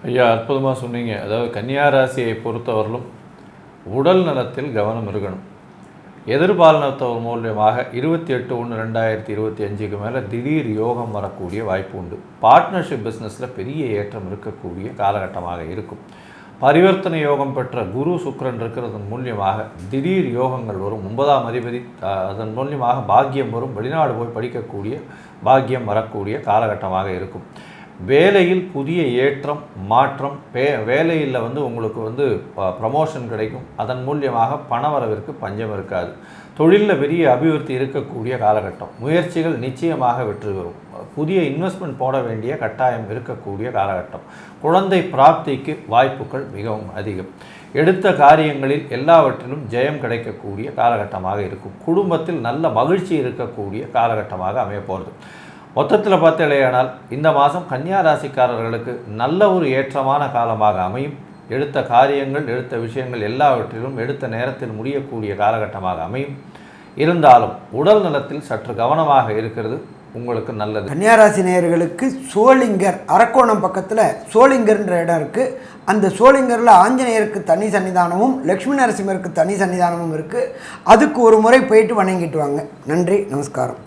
ஐயா, அற்புதமாக சொன்னீங்க. அதாவது கன்னியா ராசியை பொறுத்தவரையிலும் உடல் நலத்தில் கவனம் இருக்கணும். எதிர்பாலினத்தவர் மூலியமாக 28/1/2025 மேலே திடீர் யோகம் வரக்கூடிய வாய்ப்பு உண்டு. பார்ட்னர்ஷிப் பிஸ்னஸில் பெரிய ஏற்றம் இருக்கக்கூடிய காலகட்டமாக இருக்கும். பரிவர்த்தனை யோகம் பெற்ற குரு சுக்கிரன் இருக்கிறதன் மூலியமாக திடீர் யோகங்கள் வரும். 9ஆம் அதிபதி, அதன் மூலியமாக பாக்கியம் வரும். வெளிநாடு போய் படிக்கக்கூடிய பாக்கியம் வரக்கூடிய காலகட்டமாக இருக்கும். வேலையில் புதிய ஏற்றம் மாற்றம், வேலையில் வந்து உங்களுக்கு வந்து ப்ரமோஷன் கிடைக்கும். அதன் மூலியமாக பணவரவிற்கு பஞ்சம் இருக்காது. தொழிலில் பெரிய அபிவிருத்தி இருக்கக்கூடிய காலகட்டம். முயற்சிகள் நிச்சயமாக வெற்றி பெறும். புதிய இன்வெஸ்ட்மெண்ட் போட வேண்டிய கட்டாயம் இருக்கக்கூடிய காலகட்டம். குழந்தை பிராப்திக்கு வாய்ப்புகள் மிகவும் அதிகம். எடுத்த காரியங்களில் எல்லாவற்றிலும் ஜெயம் கிடைக்கக்கூடிய காலகட்டமாக இருக்கும். குடும்பத்தில் நல்ல மகிழ்ச்சி இருக்கக்கூடிய காலகட்டமாக அமைய போகிறது. மொத்தத்தில் பார்த்தீங்களேயானால் இந்த மாதம் கன்னியா ராசிக்காரர்களுக்கு நல்ல ஒரு ஏற்றமான காலமாக அமையும். எடுத்த காரியங்கள், எடுத்த விஷயங்கள் எல்லாவற்றிலும் எடுத்த நேரத்தில் முடியக்கூடிய காலகட்டமாக அமையும். இருந்தாலும் உடல் நலத்தில் சற்று கவனமாக இருக்கிறது உங்களுக்கு நல்லது. கன்னியாராசி நேயர்களுக்கு சோளிங்கர் அரக்கோணம் பக்கத்தில் சோளிங்கர்ன்ற இடம் இருக்குது. அந்த சோளிங்கரில் ஆஞ்சநேயருக்கு தனி சன்னிதானமும் லக்ஷ்மி நரசிம்மருக்கு தனி சன்னிதானமும் இருக்குது. அதுக்கு ஒரு முறை போயிட்டு வணங்கிட்டு வாங்க. நன்றி, நமஸ்காரம்.